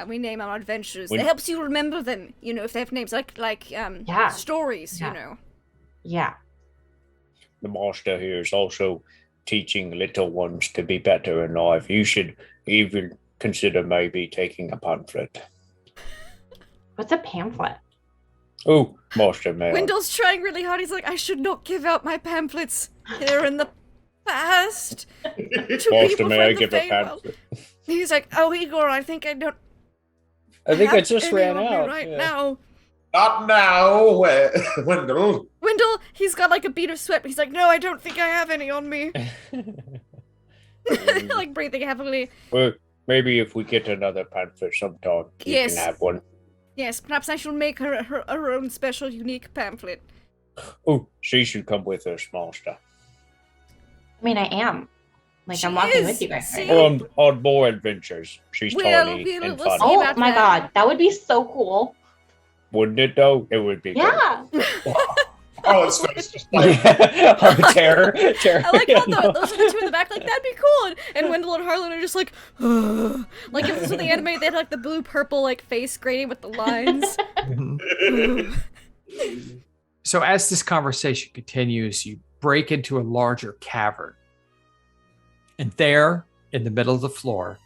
We name our adventures. When- It helps you remember them. You know, if they have names like stories. Yeah. You know. Yeah. the master here is also teaching little ones to be better in life. You should even consider maybe taking a pamphlet. What's a pamphlet? Oh, Master Mayor. Wendell's trying really hard. He's like, I should not give out my pamphlets here in the past. To Master people Mayor, from the give a Feywild. pamphlet. He's like, oh, Igor, I think I don't I think I have just any ran on me out. right yeah. now. Not now, Wendell. Wendell, he's got like a bead of sweat. But he's like, no, I don't think I have any on me. Like breathing heavily. Well, maybe if we get another pamphlet sometime, you Yes. can have one. Yes, perhaps I shall make her own special, unique pamphlet. Oh, she should come with us, Master. I mean, I am. Like, She I'm walking is. with you guys right See? now. On more adventures. She's Well, tiny we'll and see. funny. Oh about my that. god, that would be so cool. Wouldn't it, though? It would be Yeah. Oh, it's just like, good. Oh, terror. I like how those are the two in the back, like, that'd be cool. And Wendell and Harlan are just like, like if this was the anime, they had like the blue-purple like face grading with the lines. So as this conversation continues, you break into a larger cavern. And there, in the middle of the floor,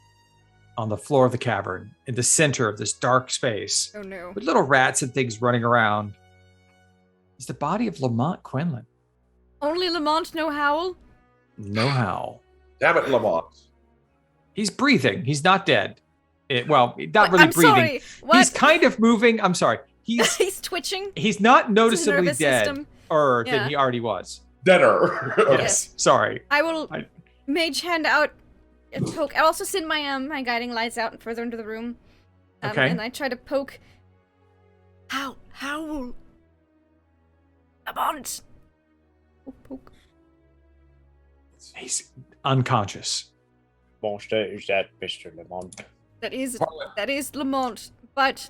on the floor of the cavern, in the center of this dark space, Oh no. with little rats and things running around, is the body of Lamont Quinlan. Only Lamont, no Howl? No how. damn it, Lamont. He's breathing. He's not dead. Not What? really I'm breathing. sorry. What? He's kind of moving. I'm sorry. He's twitching. He's not It's his noticeably nervous dead system. or Yeah. than he already was. Deader. Yes. Sorry. I will I- mage hand out a poke. I also send my my guiding lights out further into the room. Okay. And I try to poke. Howl. Lamont. Poke. He's unconscious. Master, is that Mr. Lamont? That is Lamont. But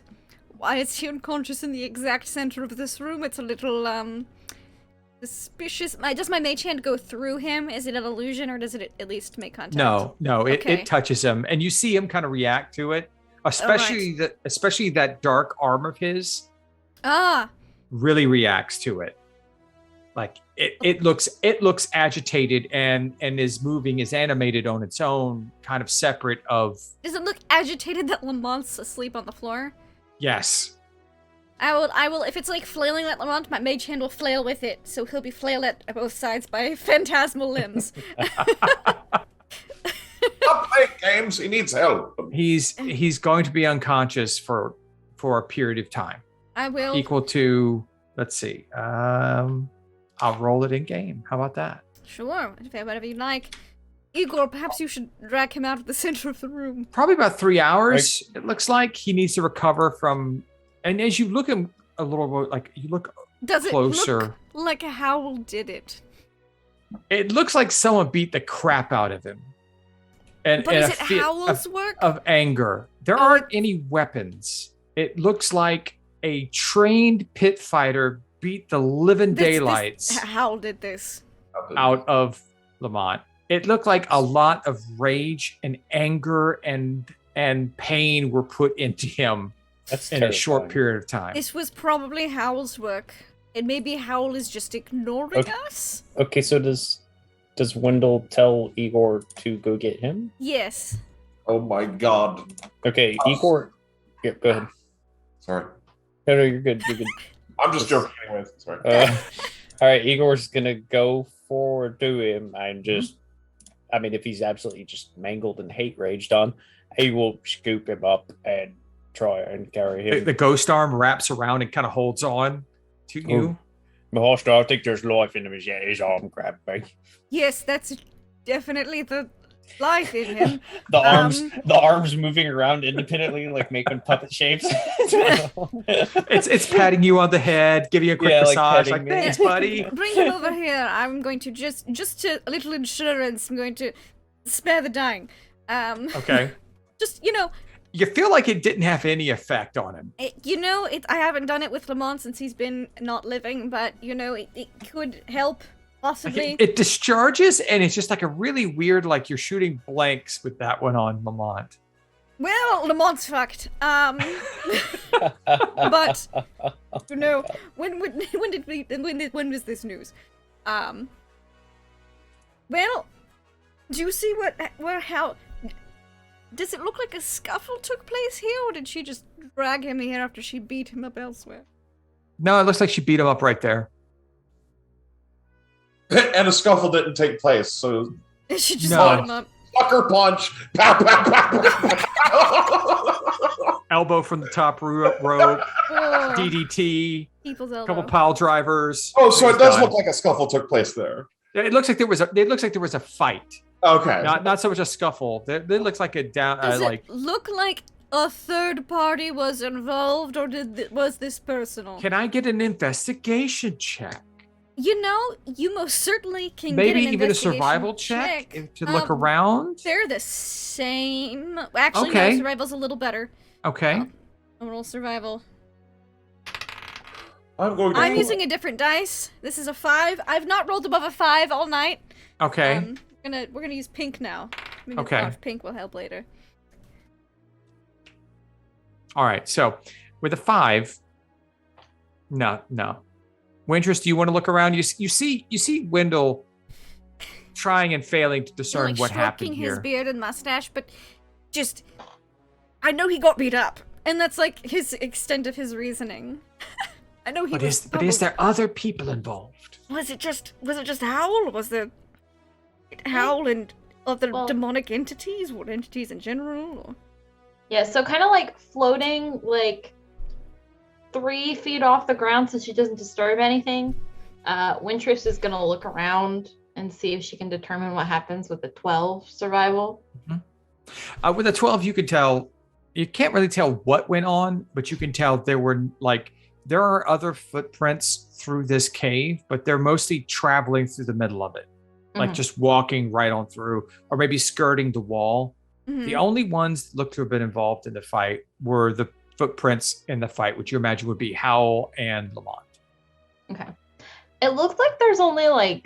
why is he unconscious in the exact center of this room? It's a little suspicious. Does my mage hand go through him? Is it an illusion, or does it at least make contact? No, Okay. it touches him, and you see him kind of react to it. Especially that dark arm of his Ah. really reacts to it. Like it looks agitated and is moving, is animated on its own, kind of separate of. Does it look agitated that Lamont's asleep on the floor? Yes. I will, if it's like flailing at Lamont, my mage hand will flail with it, so he'll be flailed at both sides by phantasmal limbs. Stop playing games. He needs help. He's going to be unconscious for a period of time, I will. equal to, let's see, I'll roll it in game. How about that? Sure, whatever you like. Igor, perhaps you should drag him out of the center of the room. Probably about 3 hours. It looks like he needs to recover from. And as you look him a little bit, like you look Does closer, it look like a Howl did it? it looks like someone beat the crap out of him. And But in is a it fit Howl's work? of anger. There Oh, aren't any weapons. It looks like a trained pit fighter beat the living daylights Howl did this. out of Lamont. It looked like a lot of rage and anger and pain were put into him That's in a short terrifying. period of time. This was probably Howl's work. And maybe Howl is just ignoring Okay. us? Okay, so does Wendell tell Igor to go get him? Yes. Oh my god. Okay, Igor. Yeah, go ahead. Sorry. No, you're good. You're good. I'm just joking anyways. Sorry. All right, Igor's gonna go forward to him and just I mean, if he's absolutely just mangled and hate raged on, I will scoop him up and try and carry him. The ghost arm wraps around and kind of holds on to you. Master, I think there's life in him. Yeah, his arm grabbed me. Yes, that's definitely the life in him. The arms moving around independently, like making puppet shapes. It's patting you on the head, giving you a quick massage, like thanks, buddy. Bring him over here. I'm going to just to a little insurance. I'm going to spare the dying. Okay. Just You feel like it didn't have any effect on him. I haven't done it with Lamont since he's been not living, but it could help. Possibly. It discharges, and it's just like a really weird, like you're shooting blanks with that one on Lamont. Well, Lamont's fucked. But when was this news? Well, do you see how? Does it look like a scuffle took place here, or did she just drag him here after she beat him up elsewhere? No, it looks like she beat him up right there. And a scuffle didn't take place, so She just beat him up. sucker punch. Pow, pow, pow, pow. Elbow from the top rope, DDT, People's elbow. couple pile drivers. Oh, so it He's does done. look like a scuffle took place there. It looks like there was a fight. Okay. Not so much a scuffle. It looks like a down Does like it look like a third party was involved, or was this personal? Can I get an investigation check? You most certainly can Maybe get an even a investigation survival check to look around? They're the same. Actually, Okay. no, survival's a little better. Okay. A roll survival. I'm using a different dice. This is a 5. I've not rolled above a 5 all night. Okay. We're gonna use pink now. Maybe Okay. Pink will help later. All right. So with a 5, no. Wintress, do you want to look around? You see Wendell trying and failing to discern Like what stroking happened his here. beard and mustache, but just I know he got beat up, and that's like his extent of his reasoning. I know he. But is there other people involved? Was it just Howl? Was there Howl and other demonic entities, or entities in general? Or? Yeah, so kind of like floating like 3 feet off the ground so she doesn't disturb anything. Wintress is gonna look around and see if she can determine what happens with the 12 survival. Mm-hmm. With a 12, you can tell. You can't really tell what went on, but you can tell there are other footprints through this cave, but they're mostly traveling through the middle of it, like just walking right on through, or maybe skirting the wall. Mm-hmm. The only ones that looked to have been involved in the fight were the footprints in the fight, which you imagine would be Howl and Lamont. Okay. It looks like there's only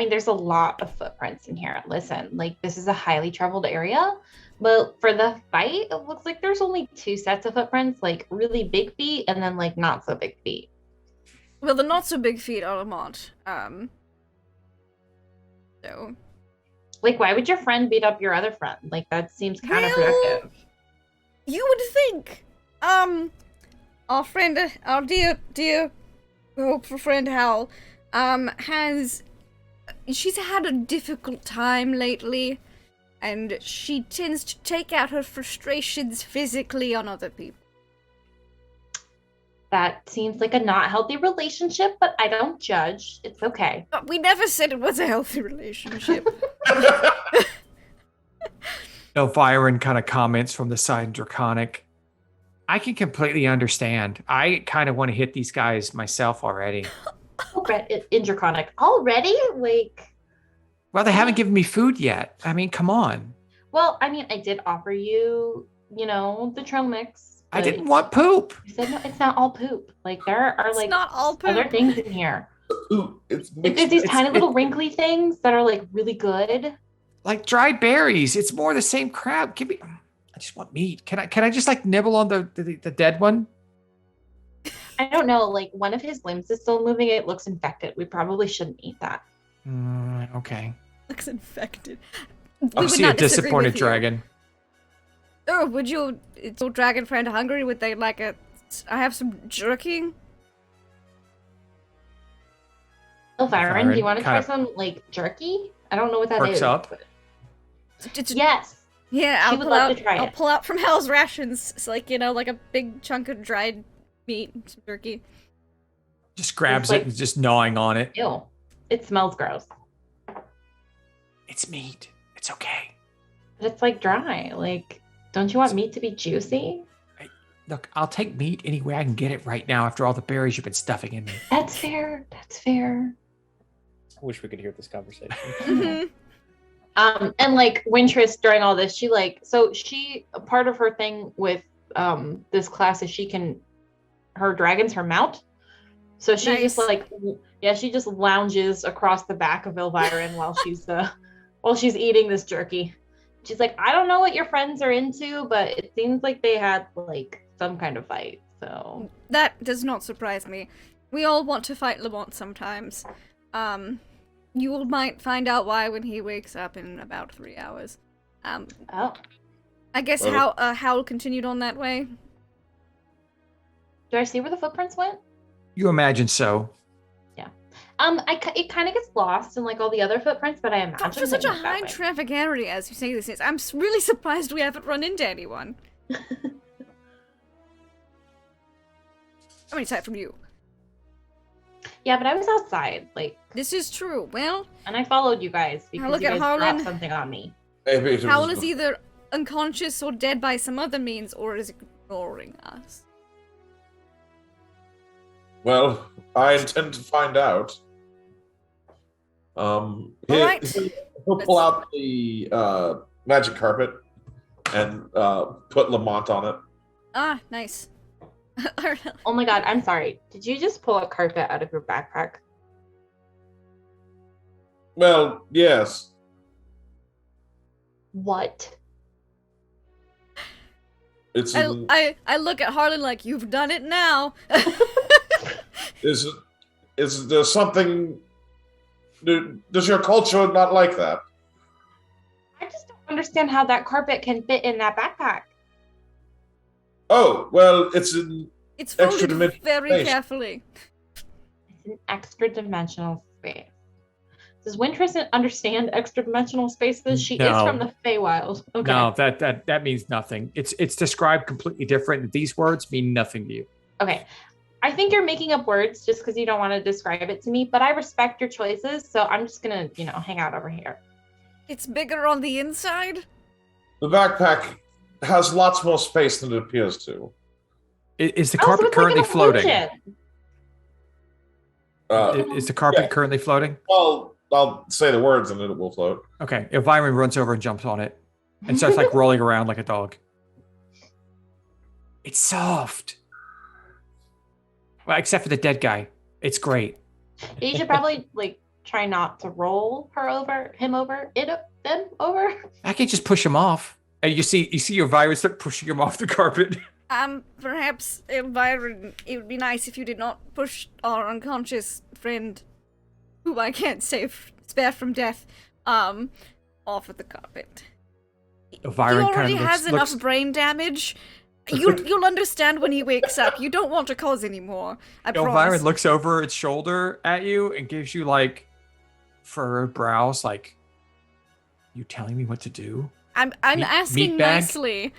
there's a lot of footprints in here. Listen, this is a highly traveled area, but for the fight, it looks like there's only 2 sets of footprints, really big feet and then not so big feet. Well, the not so big feet are Lamont. So. Why would your friend beat up your other friend? That seems counterproductive. You would think. Our friend, our dear hopeful friend Hal, she's had a difficult time lately, and she tends to take out her frustrations physically on other people. That seems like a not healthy relationship, but I don't judge. It's okay. But we never said it was a healthy relationship. Elviren kind of comments from the side Draconic. I can completely understand. I kind of want to hit these guys myself already. In Draconic. Already? Well, they haven't given me food yet. I mean, come on. Well, I did offer you, the trail mix. I didn't want poop. You said no, it's not all poop. There are it's not all poop. Other things in here. Ooh, it's these tiny little wrinkly things that are really good. Like dried berries. It's more the same crap. Give me. I just want meat. Can I just nibble on the dead one? I don't know. One of his limbs is still moving. It looks infected. We probably shouldn't eat that. Okay. Looks infected. I'll see a disappointed dragon. Oh, would you? Is your dragon friend hungry? Would they I have some jerky? Elviren, do you want to try some jerky? I don't know what that is. Perks up. But... Yes. Yeah, She would love to try I'll it. pull out from Hell's rations. It's like, like a big chunk of dried meat, some jerky. Just grabs It's like- it and is just gnawing on it. Ew. It smells gross. It's meat. It's okay. But it's like dry. Like, don't you want meat to be juicy? Look, I'll take meat any way I can get it right now after all the berries you've been stuffing in me. That's fair. That's fair. I wish we could hear this conversation. Mhm. And like Wintress during all this, part of her thing with this class is her dragon's her mount. So she Nice. she just lounges across the back of Elvyrin while she's eating this jerky. She's like, I don't know what your friends are into, but it seems like they had like some kind of fight. So That does not surprise me. We all want to fight Lamont sometimes. You might find out why when he wakes up in about 3 hours. oh, I guess Well- Howl continued on that way. do I see where the footprints went? You imagine so. It kind of gets lost in like all the other footprints, but I imagine For such they a went that high way. traffic area, as you say this is, I'm really surprised we haven't run into anyone. How many aside from you? Yeah, but I was outside, like, This is true. Well, and I followed you guys because look you at guys Harlan. dropped something on me. Maybe it Howl was- is either unconscious or dead by some other means, or is ignoring us. Well, I intend to find out. Alright. He'll pull out the magic carpet and put Lamont on it. Ah, nice. Oh my god, I'm sorry. Did you just pull a carpet out of your backpack? Well, yes. What? It's I look at Harlan like, you've done it now. is there something? Does your culture not like that? I just don't understand how that carpet can fit in that backpack. Oh, well, it's in. It's Extra folded dimensional very space. carefully. It's an extra dimensional space. Does Wintress understand extra dimensional spaces? She is No. from the Feywild. Okay. No, that means nothing. It's described completely different. These words mean nothing to you. Okay. I think you're making up words just because you don't want to describe it to me, but I respect your choices, so I'm just gonna, hang out over here. It's bigger on the inside. The backpack has lots more space than it appears to. Is the Oh, so carpet it's like currently an floating? illusion. Is the carpet Yeah. currently floating? Well, I'll say the words and it will float. Okay. Elvyrin runs over and jumps on it and starts like rolling around like a dog. It's soft. Well, except for the dead guy. It's great. You should probably try not to roll him over. I can just push him off. And you see your virus start pushing him off the carpet. Perhaps, Elvyrin, it would be nice if you did not push our unconscious friend, who I can't spare from death, off of the carpet. He Elvyrin already kind of has looks enough brain damage. You'll understand when he wakes up. You don't want to cause any more. I Elvyrin promise. looks over its shoulder at you and gives you like furrowed brows, like, you telling me what to do? I'm Meat asking bag? nicely.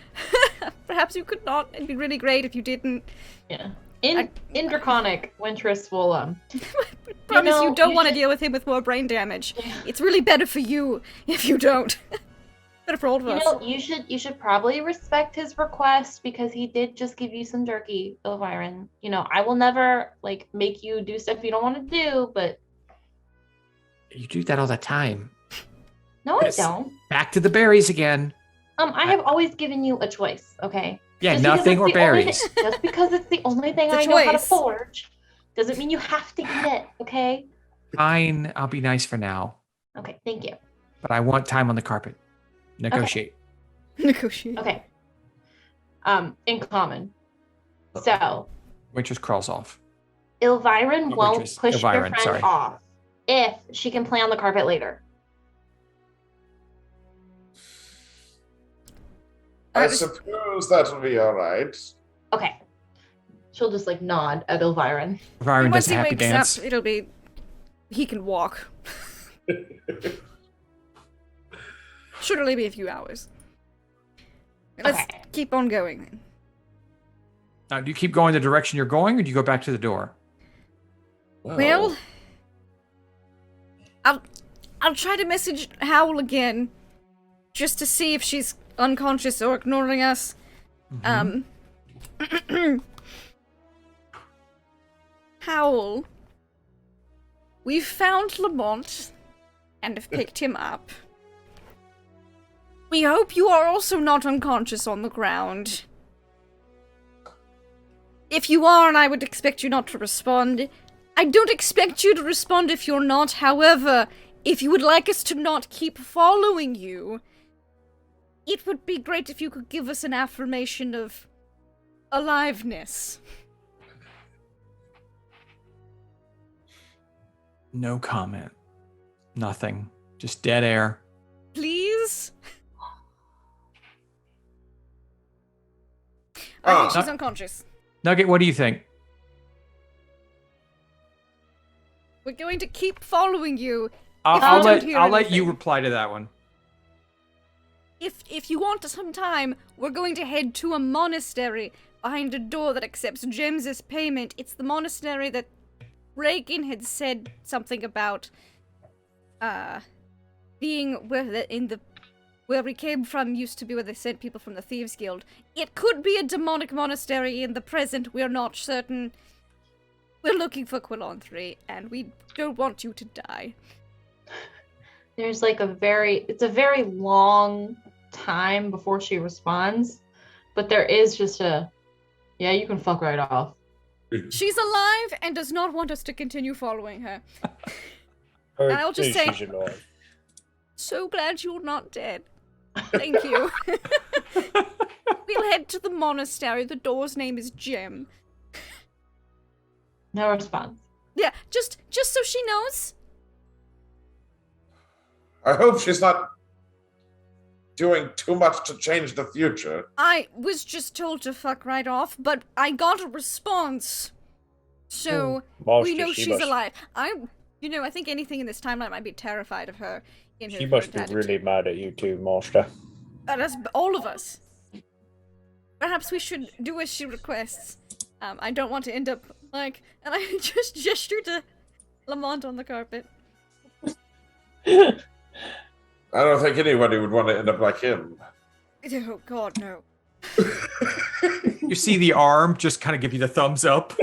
Perhaps you could not. It'd be really great if you didn't. Yeah. In Draconic, Wintress will Promise you, know, don't you want to should- deal with him with more brain damage. Yeah. It's really better for you if you don't. Better for all of us. you should probably respect his request because he did just give you some jerky, Elvyrin. I will never make you do stuff you don't want to do, but You do that all the time. no, Yes. I don't. Back to the berries again. I have always given you a choice, okay? Yeah, Just because nothing it's or the only berries. thing- just because it's the only thing It's a I know how to choice. forge doesn't mean you have to eat it, okay? Fine, I'll be nice for now. Okay, thank you. But I want time on the carpet. Negotiate. Negotiate. Okay. In common. So, Wintress crawls off. Elvyrin Oh, won't Wintress. push your Elvyrin, friend sorry. off if she can play on the carpet later. I suppose that will be all right. Okay. She'll just nod at Elvyrin. Elvyrin Once does a he happy wakes dance. up, it'll be. He can walk. Should only be a few hours. Let's keep on going then. Now, do you keep going the direction you're going, or do you go back to the door? Well, I'll try to message Howl again, just to see if she's unconscious or ignoring us. Howl, we've found Lamont and have picked him up. We hope you are also not unconscious on the ground. If you are, and I would expect you not to respond, I don't expect you to respond if you're not. However, if you would like us to not keep following you, it would be great if you could give us an affirmation of aliveness. No comment. Nothing. Just dead air. Please? I think she's unconscious. Nugget, what do you think? We're going to keep following you. I'll let you reply to that one. If you want some time, we're going to head to a monastery behind a door that accepts gems as payment. It's the monastery that Reagan had said something about being where we came from used to be where they sent people from the Thieves Guild. It could be a demonic monastery in the present, we're not certain. We're looking for Quillon 3, and we don't want you to die. There's like it's a very long time before she responds, but there is just yeah, you can fuck right off. She's alive and does not want us to continue following her. And I'll just say, so glad you're not dead. Thank you. We'll head to the monastery. The door's name is Jim. No response. Yeah, just so she knows. I hope she's not doing too much to change the future. I was just told to fuck right off, but I got a response. So, we know she's alive. I think anything in this timeline might be terrified of her. She must be really mad at you too, Master. That's all of us. Perhaps we should do as she requests. I don't want to end up like... And I just gesture to Lamont on the carpet. I don't think anybody would want to end up like him. Oh, God, no. You see the arm just kind of give you the thumbs up.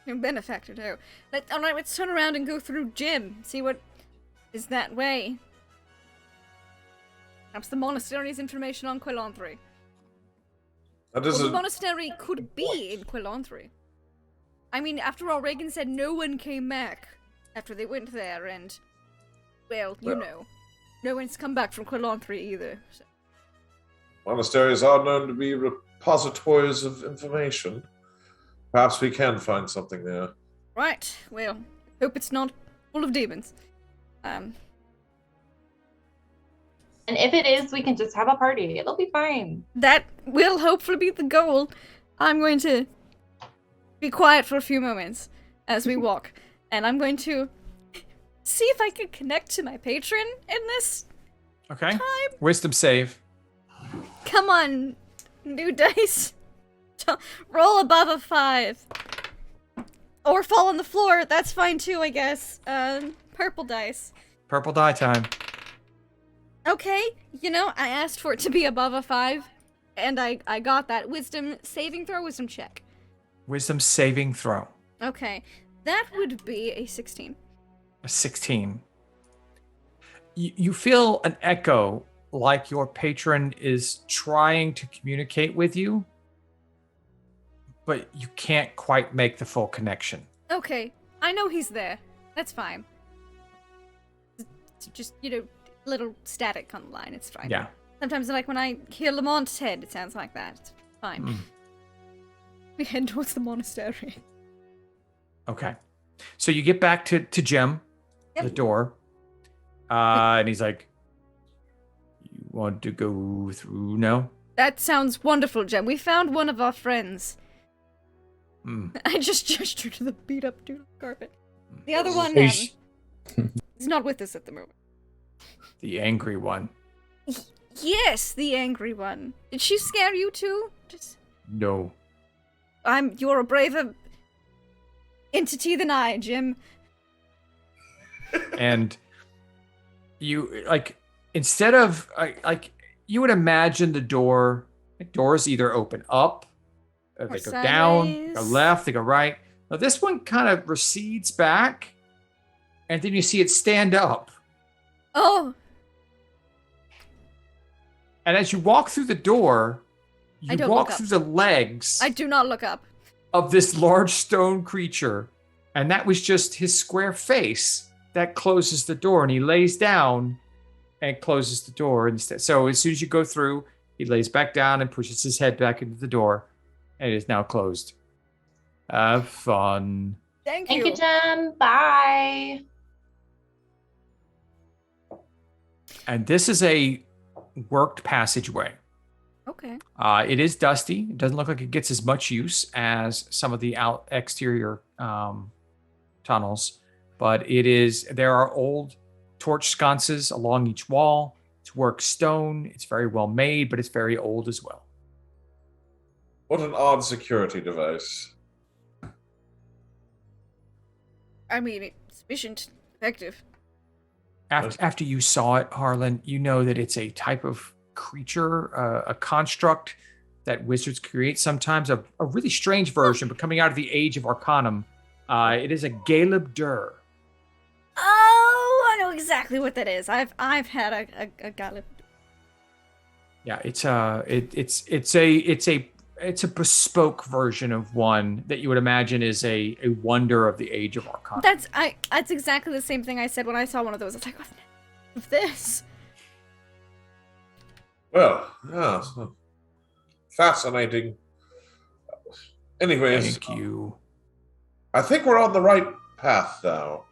Benefactor, too. Alright, let's turn around and go through Jim. See what is that way. Perhaps the monastery's information on Quillon 3. The monastery could be in Quillon 3. I mean, after all, Reagan said no one came back after they went there, and, well, you know. No one's come back from Quillon 3 either. So. Monasteries are known to be repositories of information. Perhaps we can find something there. Right. Well, hope it's not full of demons. And if it is, we can just have a party. It'll be fine. That will hopefully be the goal. I'm going to be quiet for a few moments as we walk. And I'm going to see if I can connect to my patron in this time. Wisdom save. Come on, new dice. Roll above a 5. Or fall on the floor. That's fine too, I guess. Purple dice. Purple die time. Okay, I asked for it to be above a 5, and I got that. Wisdom saving throw, wisdom check. Wisdom saving throw. Okay, that would be a 16. A 16. You feel an echo like your patron is trying to communicate with you, but you can't quite make the full connection. Okay, I know he's there. That's fine. It's just, little static on the line. It's fine. Yeah. Sometimes, like, when I hear Lamont's head, it sounds like that. It's fine. We head towards the monastery. Okay. So you get back to Jem, the door, and he's like, you want to go through now? That sounds wonderful, Jem. We found one of our friends. I just gestured to the beat-up dude on the carpet. The other one, He's not with us at the moment. The angry one. Yes, the angry one. Did she scare you too? No. You're a braver entity than I, Jim. And you, instead of, you would imagine the doors either open up, or they go down, they go left, they go right. Now this one kind of recedes back, and then you see it stand up. Oh. And as you walk through the door, you walk through the legs. I do not look up. Of this large stone creature. And that was just his square face that closes the door. And he lays down and closes the door instead. So as soon as you go through, he lays back down and pushes his head back into the door. And it is now closed. Have fun. Thank Thank you, Jen. Bye. And this is a worked passageway. Okay. It is dusty. It doesn't look like it gets as much use as some of the exterior tunnels, but there are old torch sconces along each wall. It's worked stone. It's very well made, but it's very old as well. What an odd security device. I mean, it's efficient, effective. After you saw it, Harlan, you know that it's a type of creature, a construct that wizards create sometimes, a really strange version, but coming out of the Age of Arcanum. It is a Galeb Dur. Oh, I know exactly what that is. I've had a Galeb. Yeah, it's a bespoke version of one that you would imagine is a wonder of the Age of Arcanum. That's exactly the same thing I said when I saw one of those. I was like, what's this? Well, yeah, so fascinating. Anyways, thank you. I think we're on the right path now.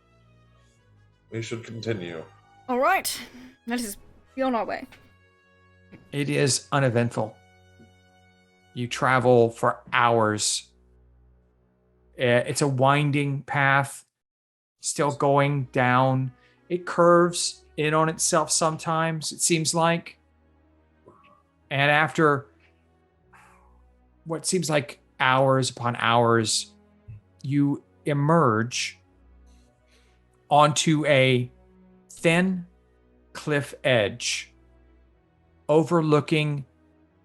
We should continue. All right, let us be on our way. It is uneventful. You travel for hours. It's a winding path, still going down. It curves in on itself sometimes, it seems like. And after what seems like hours upon hours, you emerge onto a thin cliff edge overlooking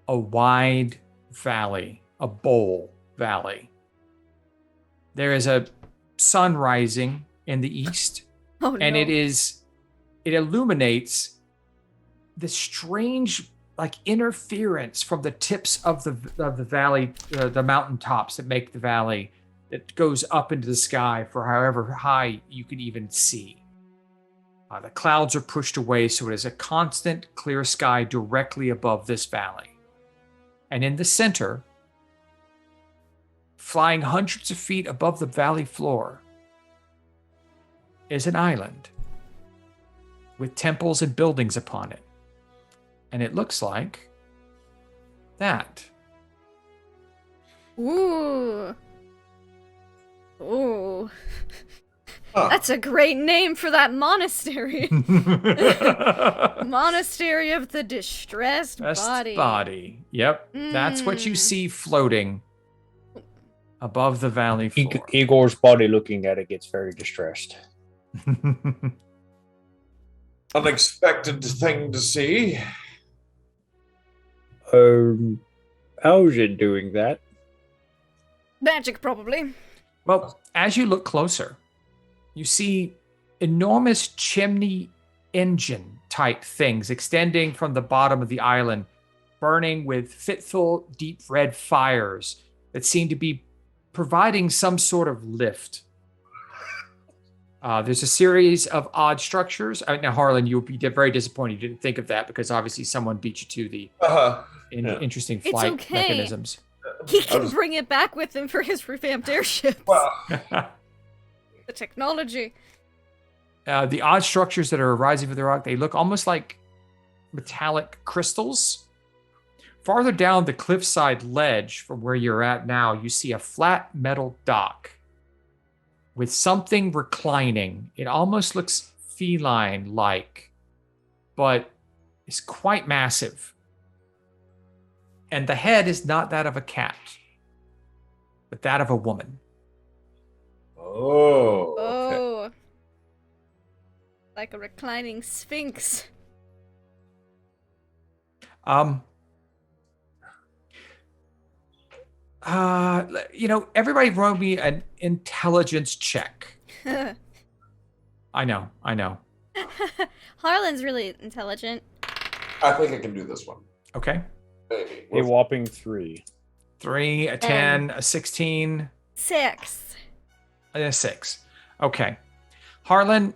a wide valley, a bowl valley. There is a sun rising in the east, and no. it illuminates the strange interference from the tips of the valley, the mountain tops that make the valley, that goes up into the sky for however high you can even see. The clouds are pushed away, so it is a constant clear sky directly above this valley. And in the center, flying hundreds of feet above the valley floor, is an island with temples and buildings upon it. And it looks like that. Ooh. Ooh. Huh. That's a great name for that monastery. Monastery of the Distressed Body. Yep. That's what you see floating above the valley floor. Igor's body looking at it gets very distressed. Unexpected thing to see. How's it doing that? Magic, probably. Well, as you look closer, you see enormous chimney engine type things extending from the bottom of the island, burning with fitful, deep red fires that seem to be providing some sort of lift. There's a series of odd structures. Now, Harlan, you'll be very disappointed you didn't think of that, because obviously someone beat you to the interesting flight mechanisms. He can bring it back with him for his revamped airships. Well, The technology. The odd structures that are arising from the rock, they look almost like metallic crystals. Farther down the cliffside ledge from where you're at now, you see a flat metal dock with something reclining. It almost looks feline-like, but is quite massive. And the head is not that of a cat, but that of a woman. Oh. Okay. Oh. Like a reclining sphinx. Everybody wrote me an intelligence check. I know. Harlan's really intelligent. I think I can do this one. Okay. Maybe. A whopping 3. 3, a 10, a 16, 6. a 6. Okay. Harlan,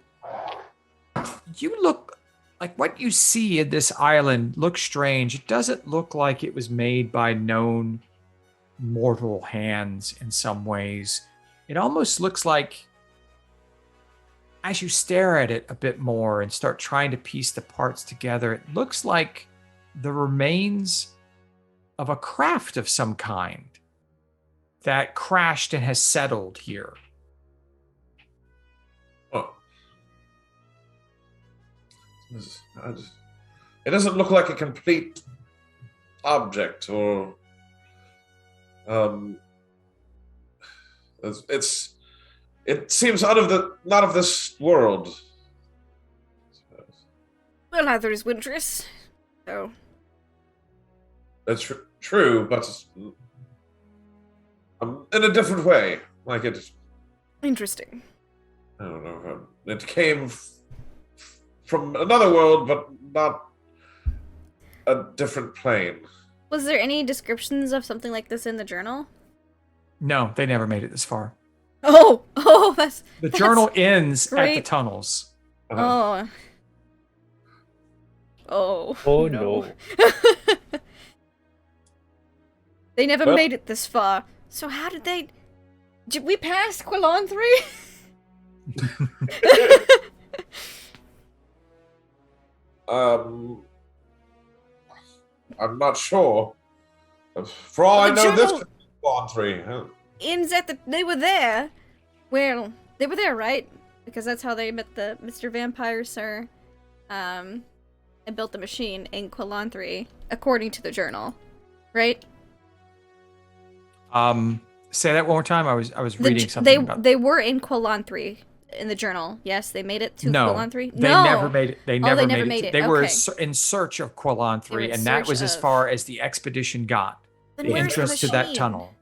you look like what you see in this island looks strange. It doesn't look like it was made by known mortal hands in some ways. It almost looks like, as you stare at it a bit more and start trying to piece the parts together, it looks like the remains of a craft of some kind that crashed and has settled here. Oh. It doesn't look like a complete object, or it seems not of this world. Well, neither is Wintress. So. That's true, but in a different way. Like it. Interesting. I don't know. It came from another world, but not a different plane. Was there any descriptions of something like this in the journal? No, they never made it this far. Oh, that's The journal ends at the great. tunnels. Oh. Oh no. They never Well- made it this far. So how did they... Did we pass Quilon 3? I'm not sure. For all I The know, this journal- could be Spawn 3. Ends at the... They were there. Well, they were there, right? Because that's how they met the Mr. Vampire Sir. And built the machine in Quilon 3, according to the journal. Right? Say that one more time. I was reading something about. They were in Quilon 3 in the journal. Yes, they made it to No, Quilon 3. they No, never made it. They never, never made made it. it. They were Okay. in search of Quilon They were 3, in and that was search as of- far as the expedition got. Then The where's entrance to that machine? tunnel.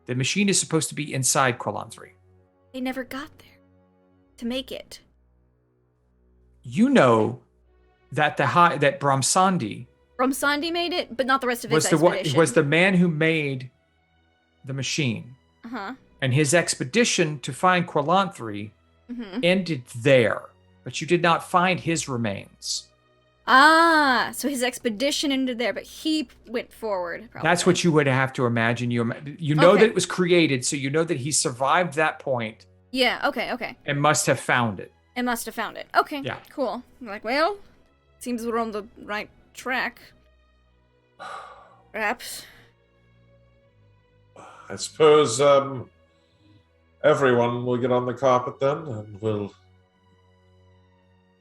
The machine is supposed to be inside Quilon 3. They never got there to make it. You know that that Brahmsandi Ramsandi made it, but not the rest of his was expedition. the man who made the machine, Uh-huh. and his expedition to find Quilon 3 Mm-hmm. ended there, but you did not find his remains. Ah, so his expedition ended there, but he went forward. Probably. That's what you would have to imagine. You know Okay. that it was created, so you know that he survived that point Yeah, okay. and must have found it. I must have found it. Okay, Yeah. cool. I'm like, well, seems we're on the right track. Perhaps. I suppose everyone will get on the carpet then, and we'll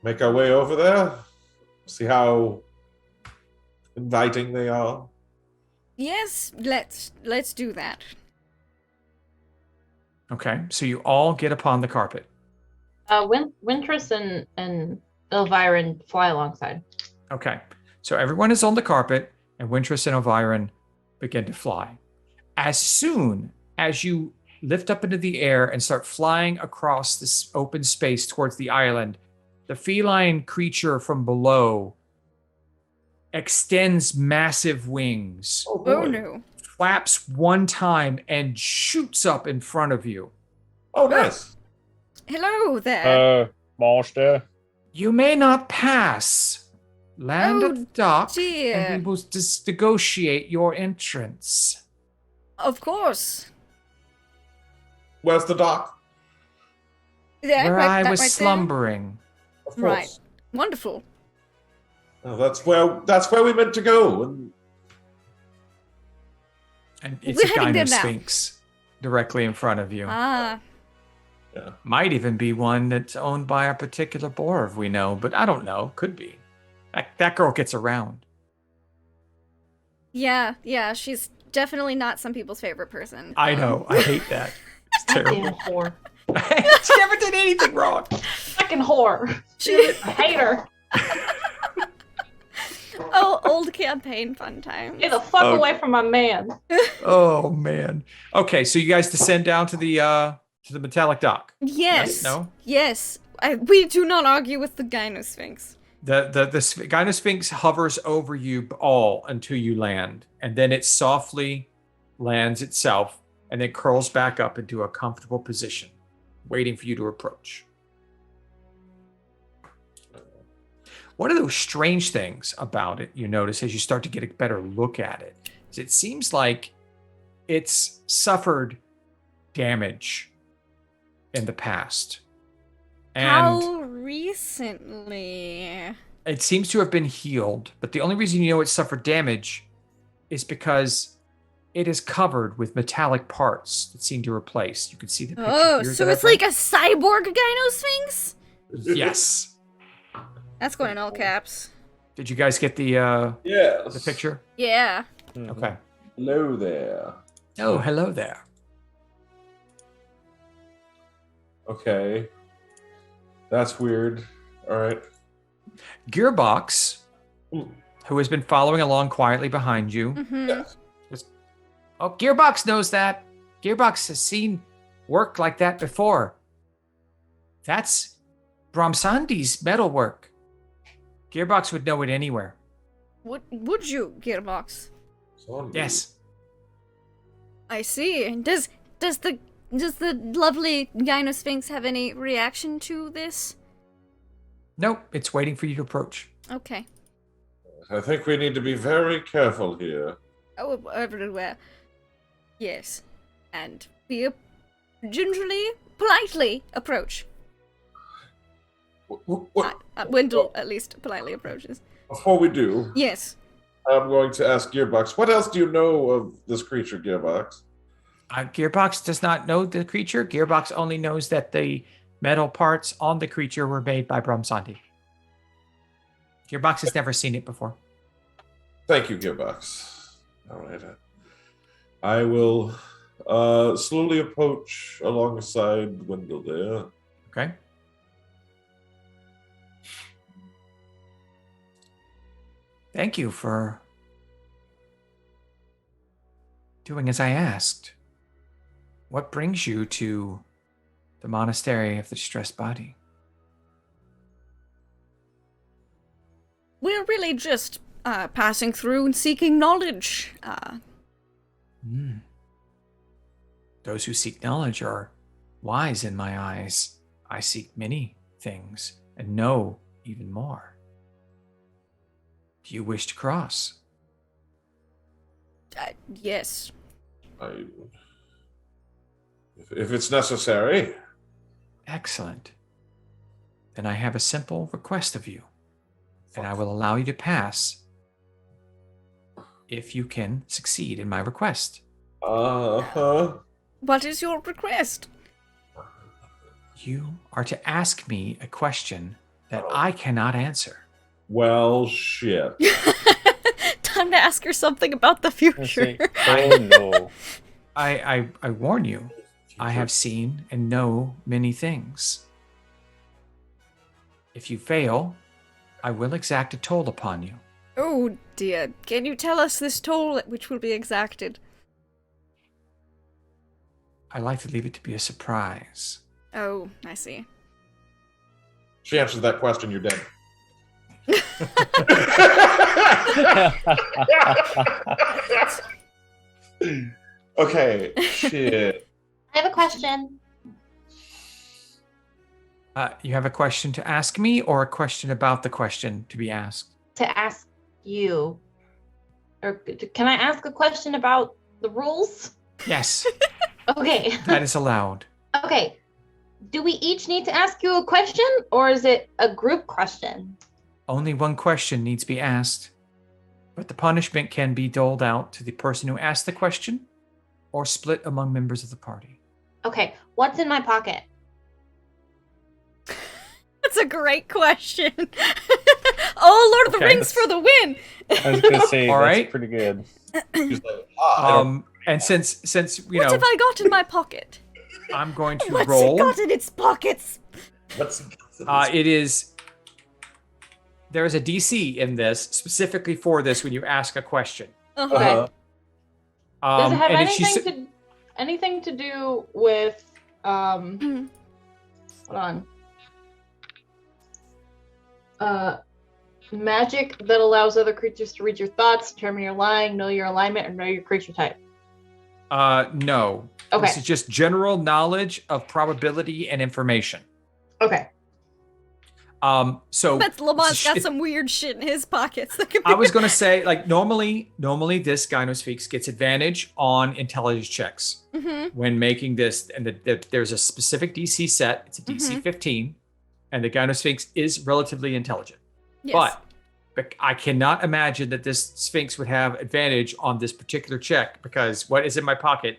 make our way over there. See how inviting they are. Yes, let's do that. Okay, so you all get upon the carpet. Wintress and Elvira fly alongside. Okay, so everyone is on the carpet, and Wintress and Elviron begin to fly. As soon as you lift up into the air and start flying across this open space towards the island, the feline creature from below extends massive wings, Oh no. flaps one time, and shoots up in front of you. Oh, nice. Hello there. Monster. You may not pass. Land Oh, at the dock, dear. and we will negotiate your entrance. Of course. Where's the dock? Yeah, Where right, I that was right there. slumbering. Of course. Right. Wonderful. Oh, that's where we meant to go. And it's We're a heading there gyno now. sphinx directly in front of you. Ah, Yeah. Might even be one that's owned by a particular Borv we know, but I don't know. Could be. That girl gets around. Yeah, she's definitely not some people's favorite person. I know. I hate that. It's Damn terrible. whore. She never did anything wrong. Fucking whore. She- I hate her. Oh, old campaign fun times. Get the fuck away from my man. Oh man. Okay, so you guys descend down to the metallic dock. Yes. No? Yes. We do not argue with the Gynosphinx. The Gynosphinx hovers over you all until you land, and then it softly lands itself and then curls back up into a comfortable position, waiting for you to approach. One of those strange things about it you notice as you start to get a better look at it is it seems like it's suffered damage in the past. And How recently? it seems to have been healed, but the only reason you know it suffered damage is because it is covered with metallic parts that seem to replace. You can see the picture Oh, here so that it's I've like a cyborg Gynosphinx? Yes. That's going in all caps. Did you guys get the Yes. picture? Yeah. Okay. Hello there. Oh, hello there. Okay. That's weird. All right. Gearbox, who has been following along quietly behind you. Mm-hmm. Yes. Oh, Gearbox knows that. Gearbox has seen work like that before. That's Brahmsandi's metalwork. Gearbox would know it anywhere. Would you, Gearbox? Zombie. Yes. I see. Does the lovely Gynosphinx have any reaction to this? Nope, it's waiting for you to approach. Okay. I think we need to be very careful here. Oh, everywhere. Yes. And we gingerly, politely approach. Wendell, at least, politely approaches. Before we do, Yes. I'm going to ask Gearbox, what else do you know of this creature, Gearbox? Gearbox does not know the creature. Gearbox only knows that the metal parts on the creature were made by Brahmsandi. Gearbox has never seen it before. Thank you, Gearbox. All right. I will slowly approach alongside Wendell there. Okay. Thank you for doing as I asked. What brings you to the monastery of the distressed body? We're really just passing through and seeking knowledge. Those who seek knowledge are wise in my eyes. I seek many things and know even more. Do you wish to cross? Yes. If it's necessary. Excellent. Then I have a simple request of you, and I will allow you to pass if you can succeed in my request. Uh-huh. What is your request? You are to ask me a question that I cannot answer. Well, shit. Time to ask her something about the future. Oh no. I warn you, I have seen and know many things. If you fail, I will exact a toll upon you. Oh dear. Can you tell us this toll which will be exacted? I like to leave it to be a surprise. Oh, I see. She answers that question, you're dead. Okay, shit. I have a question. You have a question to ask me or a question about the question to be asked? To ask you. Or can I ask a question about the rules? Yes, Okay. that is allowed. Okay. Do we each need to ask you a question, or is it a group question? Only one question needs to be asked, but the punishment can be doled out to the person who asked the question or split among members of the party. Okay. What's in my pocket? That's a great question. Oh, Lord of the Okay. Rings for the win. I was gonna say All that's right. pretty good. He's like, I don't- And since you What know, have I got in my pocket? I'm going to What's roll. it got in its pockets? what's It is. There is a DC in this specifically for this when you ask a question. Uh-huh. Uh-huh. Does it have and if she anything to do with hold on. Magic that allows other creatures to read your thoughts, determine your lying, know your alignment, and know your creature type. No. Okay. This is just general knowledge of probability and information. Okay. So Bet Lamont's got it- some weird shit in his pockets. That could be I was gonna say, like, normally this Gynosphinx gets advantage on intelligence checks when making this, and there's a specific DC set. It's a DC 15, and the Gynosphinx is relatively intelligent. Yes. But I cannot imagine that this Sphinx would have advantage on this particular check because what is in my pocket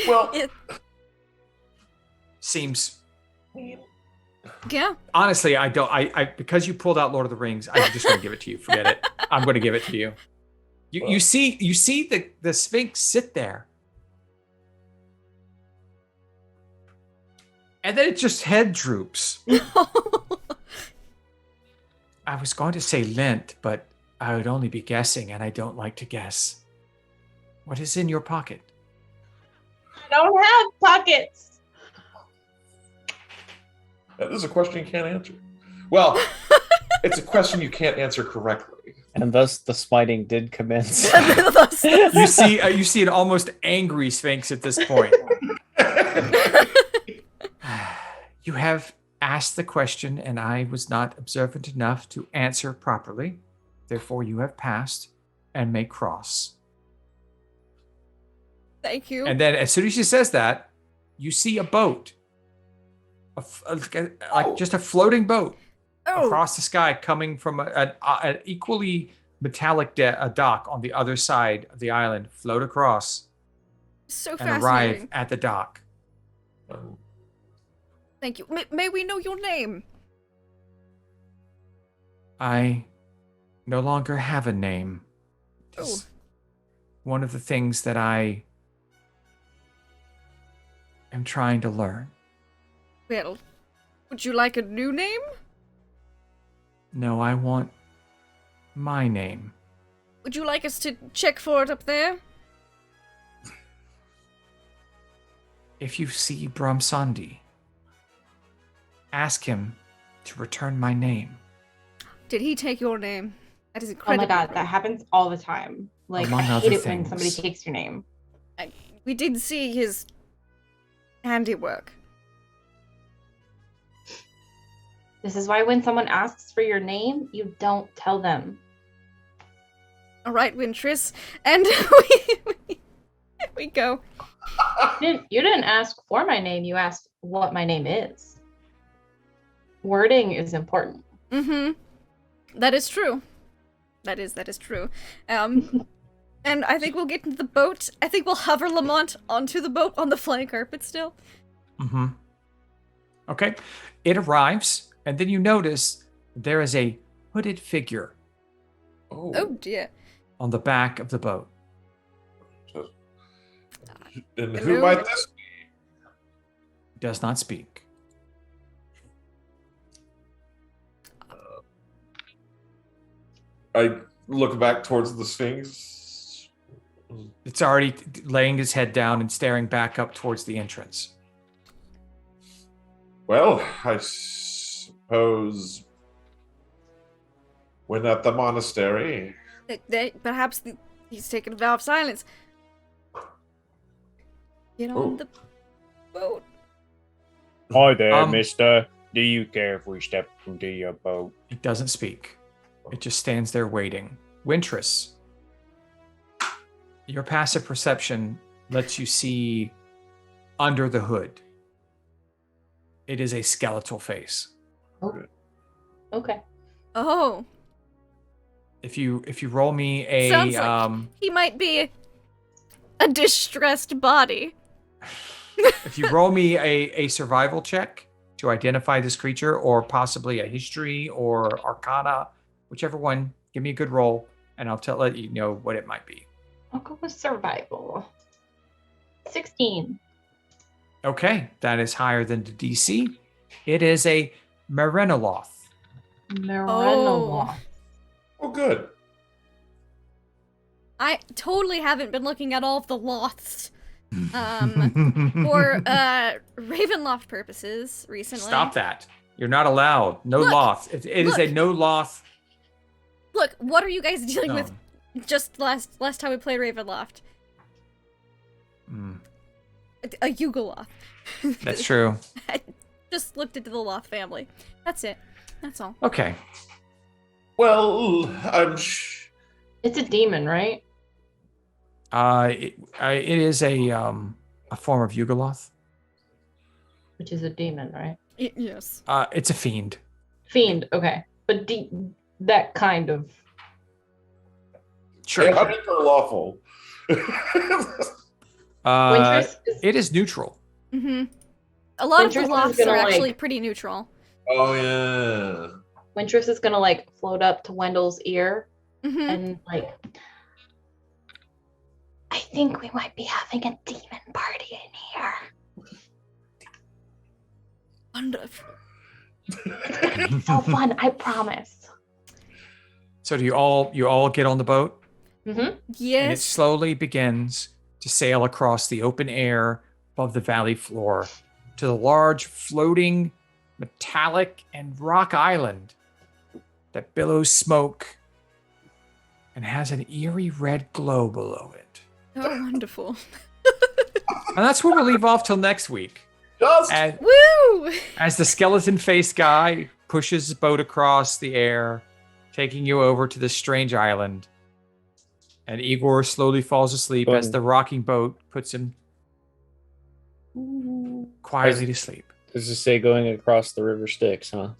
Well, seems. Yeah. Honestly, I don't. I because you pulled out Lord of the Rings, I'm just gonna give it to you. Forget it. I'm gonna give it to you. You see the Sphinx sit there, and then it just head droops. I was going to say lint, but I would only be guessing, and I don't like to guess. What is in your pocket? I don't have pockets. that is a question you can't answer. Well, it's a question you can't answer correctly. And thus the smiting did commence. You see an almost angry Sphinx at this point. You have asked the question, and I was not observant enough to answer properly. Therefore, you have passed and may cross. Thank you. And then, as soon as she says that, you see a boat, just a floating boat across the sky, coming from an equally metallic dock on the other side of the island. Float across So and fascinating. arrive at the dock. Thank you. May we know your name? I no longer have a name. Oh. It's one of the things that I am trying to learn. Well, would you like a new name? No, I want my name. Would you like us to check for it up there? If you see Brahmsandi, ask him to return my name. Did he take your name? That is Oh incredible. my god, that happens all the time. Like, Among I other hate it when somebody things. takes your name. We did see his handiwork. This is why when someone asks for your name, you don't tell them. All right, Wintris, and we go. You didn't ask for my name, you asked what my name is. Wording is important. Mm-hmm. That is true. That is true. And I think we'll get into the boat. I think we'll hover Lamont onto the boat on the flying carpet still. Mm-hmm. Okay. It arrives, and then you notice there is a hooded figure Oh dear. on the back of the boat. And Hello? who might this be? Does not speak. I look back towards the Sphinx. It's already laying his head down and staring back up towards the entrance. Well, I suppose when at the monastery. Perhaps he's taken a vow of silence. Get on Oh. the boat. Hi there, Um, mister. Do you care if we step into your boat? It doesn't speak. It just stands there waiting. Wintris, your passive perception lets you see under the hood. It is a skeletal face. Okay. Oh, If you roll me a Sounds like- he might be a distressed body. if you roll me a survival check to identify this creature, or possibly a history or arcana, whichever one. Give me a good roll, and I'll let you know what it might be. I'll go with survival. 16. Okay, that is higher than the DC. It is a Merenoloth. Merenoloth. Oh, good. I totally haven't been looking at all of the loths for Ravenloft purposes recently. Stop that. You're not allowed. No Look, loth. It is a no loth. Look, what are you guys dealing No. with just last time we played Ravenloft? A Yugoloth. That's true. I just looked into the Loth family. That's it. That's all. Okay. Well, It's a demon, right? It is a form of Yugoloth. Which is a demon, right? Yes. It's a fiend. Fiend, okay. But that kind of... Sure. chaotic or lawful? Wintress is... It is neutral. Mm-hmm. A lot of the Wintress is Loths gonna, are like- actually pretty neutral. Oh, yeah. Wintress is gonna, like, float up to Wendell's ear Mm-hmm. and, like... I think we might be having a demon party in here. Wonderful. It's so fun, I promise. So do you all get on the boat? Mm-hmm. And it Yes. slowly begins to sail across the open air above the valley floor to the large floating metallic and rock island that billows smoke and has an eerie red glow below it. Oh, wonderful. And that's where we'll leave off till next week. Just Woo! As the skeleton faced guy pushes the boat across the air, taking you over to this strange island. And Igor slowly falls asleep as the rocking boat puts him quietly to sleep. Does it say going across the river Styx, huh?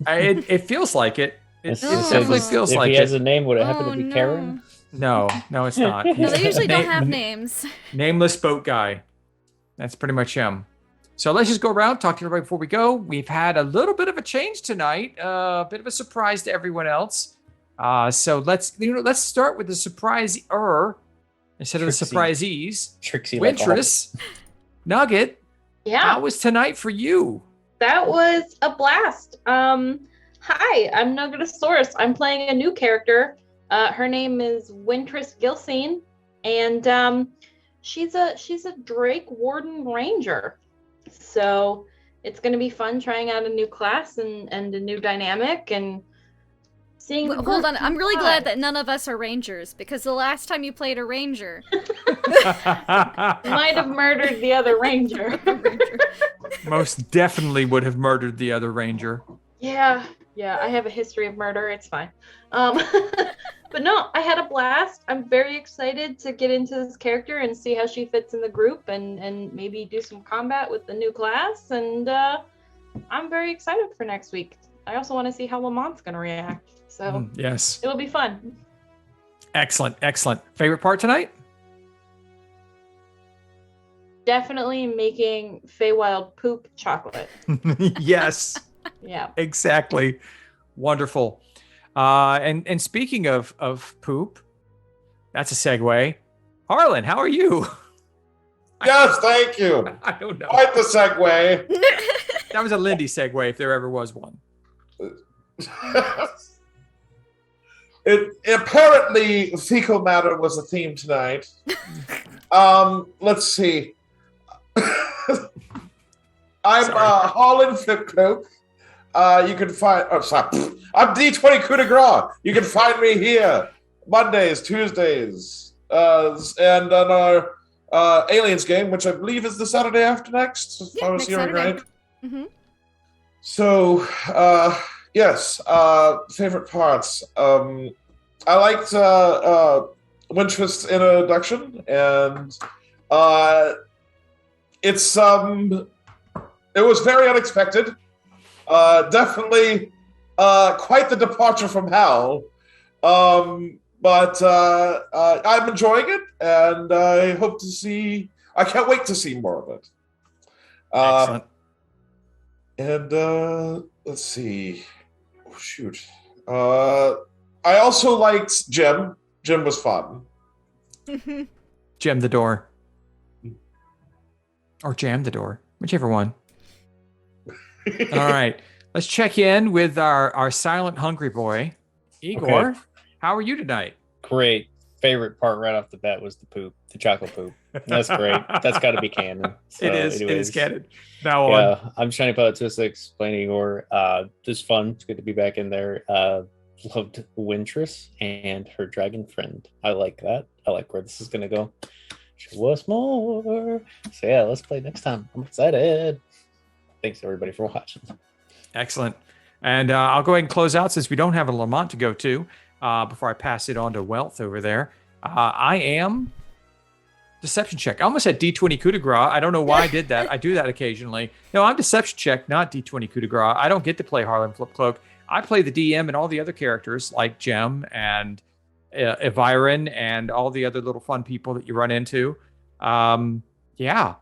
It feels like it. It It's- it definitely says- feels if like he has it. a name, would it happen Oh, to be no. Karen? No, it's not. No, He's they usually don't na- have names. Nameless boat guy. That's pretty much him. So let's just go around, talk to everybody before we go. We've had a little bit of a change tonight, a bit of a surprise to everyone else. So let's start with the surprise-er instead of the Trixie. surprisees. Trixie like Wintress, Nugget, Yeah. how was tonight for you? That was a blast. Hi, I'm Nuggetosaurus. I'm playing a new character. Her name is Wintress Gilsine, and she's a Drake Warden Ranger. So it's gonna be fun trying out a new class and a new dynamic and seeing. the Hold on, group I'm really thrive. glad that none of us are rangers, because the last time you played a ranger... Might have murdered the other ranger. Most definitely would have murdered the other ranger. Yeah, I have a history of murder. It's fine. But no, I had a blast. I'm very excited to get into this character and see how she fits in the group and maybe do some combat with the new class. And I'm very excited for next week. I also want to see how Lamont's going to react. So Yes. it'll be fun. Excellent. Favorite part tonight? Definitely making Feywild poop chocolate. Yes. Yeah. Exactly. Wonderful. And speaking of poop, that's a segue. Harlan, how are you? yes, thank you. I don't know. Quite the segue. That was a Lindy segue if there ever was one. It apparently fecal matter was a theme tonight. Let's see. I'm Sorry. Holland Flipcloak. You can find. Oh, sorry. I'm D20 Coup de Grace. You can find me here Mondays, Tuesdays, and on our Aliens game, which I believe is the Saturday after next. If I was next hearing Saturday. right. Mm-hmm. So, yes, favorite parts. I liked Wintress' introduction, and it was very unexpected. Definitely quite the departure from Hal. But I'm enjoying it, and I can't wait to see more of it. Excellent. And let's see. Oh, shoot. I also liked Gem. Gem was fun. Gem the door. Or jam the door. Whichever one. All right. Let's check in with our silent hungry boy. Igor, Okay. how are you tonight? Great. Favorite part right off the bat was the poop, the chocolate poop. That's great. That's got to be canon. So It is anyways, canon. Now on. Yeah, I'm trying to put it to explaining Igor. Just fun. It's good to be back in there. Loved Wintress and her dragon friend. I like that. I like where this is gonna go. Show us more. So yeah, let's play next time. I'm excited. Thanks everybody for watching. Excellent. And I'll go ahead and close out since we don't have a Lamont to go to before I pass it on to Wealth over there. I am Deception Check. I almost said D20 coup de grace. I don't know why I did that. I do that occasionally. No, I'm Deception Check, not D20 coup de grace. I don't get to play Harlan Flipcloak. I play the DM and all the other characters like Gem and Eviren and all the other little fun people that you run into. Yeah.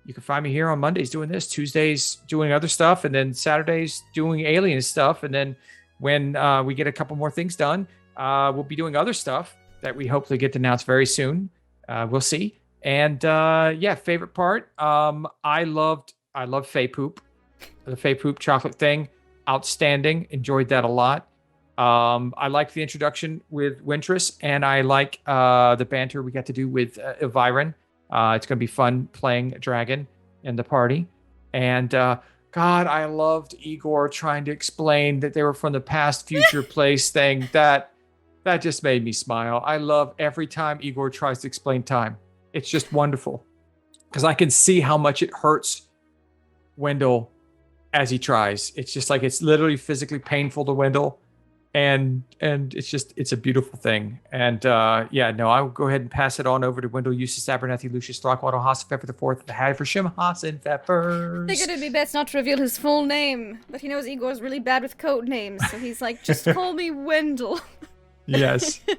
You can find me here on Mondays doing this, Tuesdays doing other stuff, and then Saturdays doing alien stuff. And then when we get a couple more things done, we'll be doing other stuff that we hopefully get to announce very soon. We'll see. And yeah, favorite part. I love Fey Poop. The Fey Poop chocolate thing. Outstanding. Enjoyed that a lot. I liked the introduction with Wintress, and I like the banter we got to do with Eviren. It's going to be fun playing Dragon in the party. And God, I loved Igor trying to explain that they were from the past, future place thing. That just made me smile. I love every time Igor tries to explain time. It's just wonderful. Because I can see how much it hurts Wendell as he tries. It's just like it's literally physically painful to Wendell. And it's a beautiful thing. And yeah, no, I will go ahead and pass it on over to Wendell, Eustace, Abernathy, Lucius, Throckwaddle, Haas, Pepper the Fourth, the Haversham, Haas, and Peppers. Figured it'd be best not to reveal his full name, but he knows Igor's really bad with code names, so he's like, just call me Wendell. Yes. There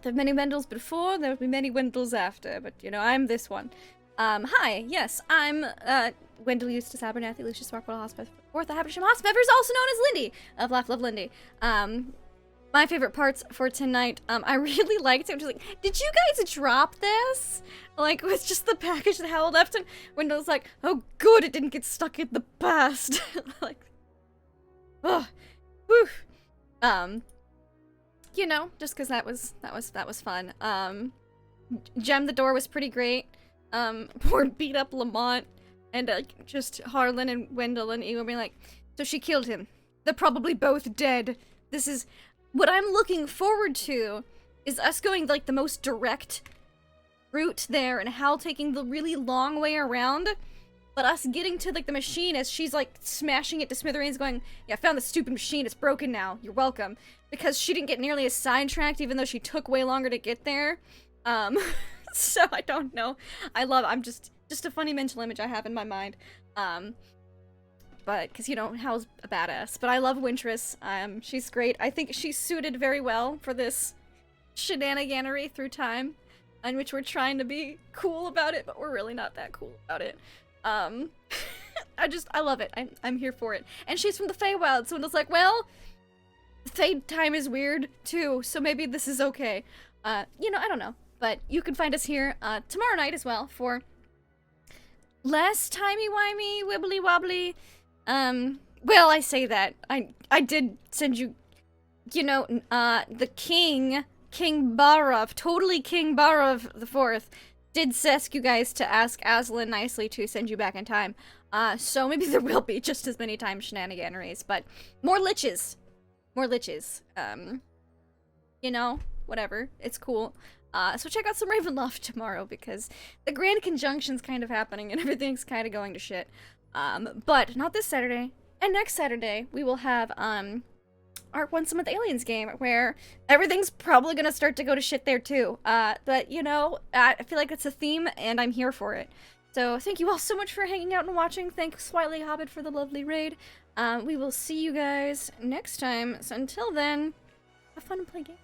have many Wendells before, there will be many Wendells after, but you know, I'm this one. Hi, yes, I'm Wendell Eustace Abernathy, Lucius Throckwaddle, Haas, Pepper the Fourth, the Haversham, Haas, Peppers, also known as Lindy of Laugh Love Lindy. My favorite parts for tonight, I really liked it. Just like, did you guys drop this? Like, with just the package that held left, and Wendell's like, oh, good, it didn't get stuck in the past. Like, oh, whew. You know, just because that was fun. Gem the Door was pretty great. Poor beat up Lamont, and just Harlan and Wendell and Igor being like, so she killed him. They're probably both dead. This is what I'm looking forward to, is us going like the most direct route there, and Hal taking the really long way around, but us getting to like the machine as she's like smashing it to smithereens, going, yeah, I found the stupid machine, it's broken now, you're welcome, because she didn't get nearly as sidetracked, even though she took way longer to get there. So I don't know. I'm just a funny mental image I have in my mind. But because you know Hal's a badass, but I love Wintress. She's great. I think she's suited very well for this shenaniganery through time, in which we're trying to be cool about it, but we're really not that cool about it. I love it. I'm here for it. And she's from the Feywild, so it's like, well, Fey time is weird too, so maybe this is okay. You know, I don't know. But you can find us here tomorrow night as well for less timey-wimey, wibbly-wobbly. Well, I say that. I did send you, you know, the King Barav, totally King Barav the Fourth, did ask you guys to ask Aslan nicely to send you back in time. So maybe there will be just as many time shenaniganeries, but more liches. More liches. You know, whatever. It's cool. So check out some Ravenloft tomorrow, because the Grand Conjunction's kind of happening and everything's kind of going to shit. But not this Saturday. And next Saturday, we will have, our Once a Month Aliens game, where everything's probably gonna start to go to shit there too. But, you know, I feel like it's a theme, and I'm here for it. So thank you all so much for hanging out and watching. Thanks, Swiley Hobbit, for the lovely raid. We will see you guys next time. So until then, have fun and play games.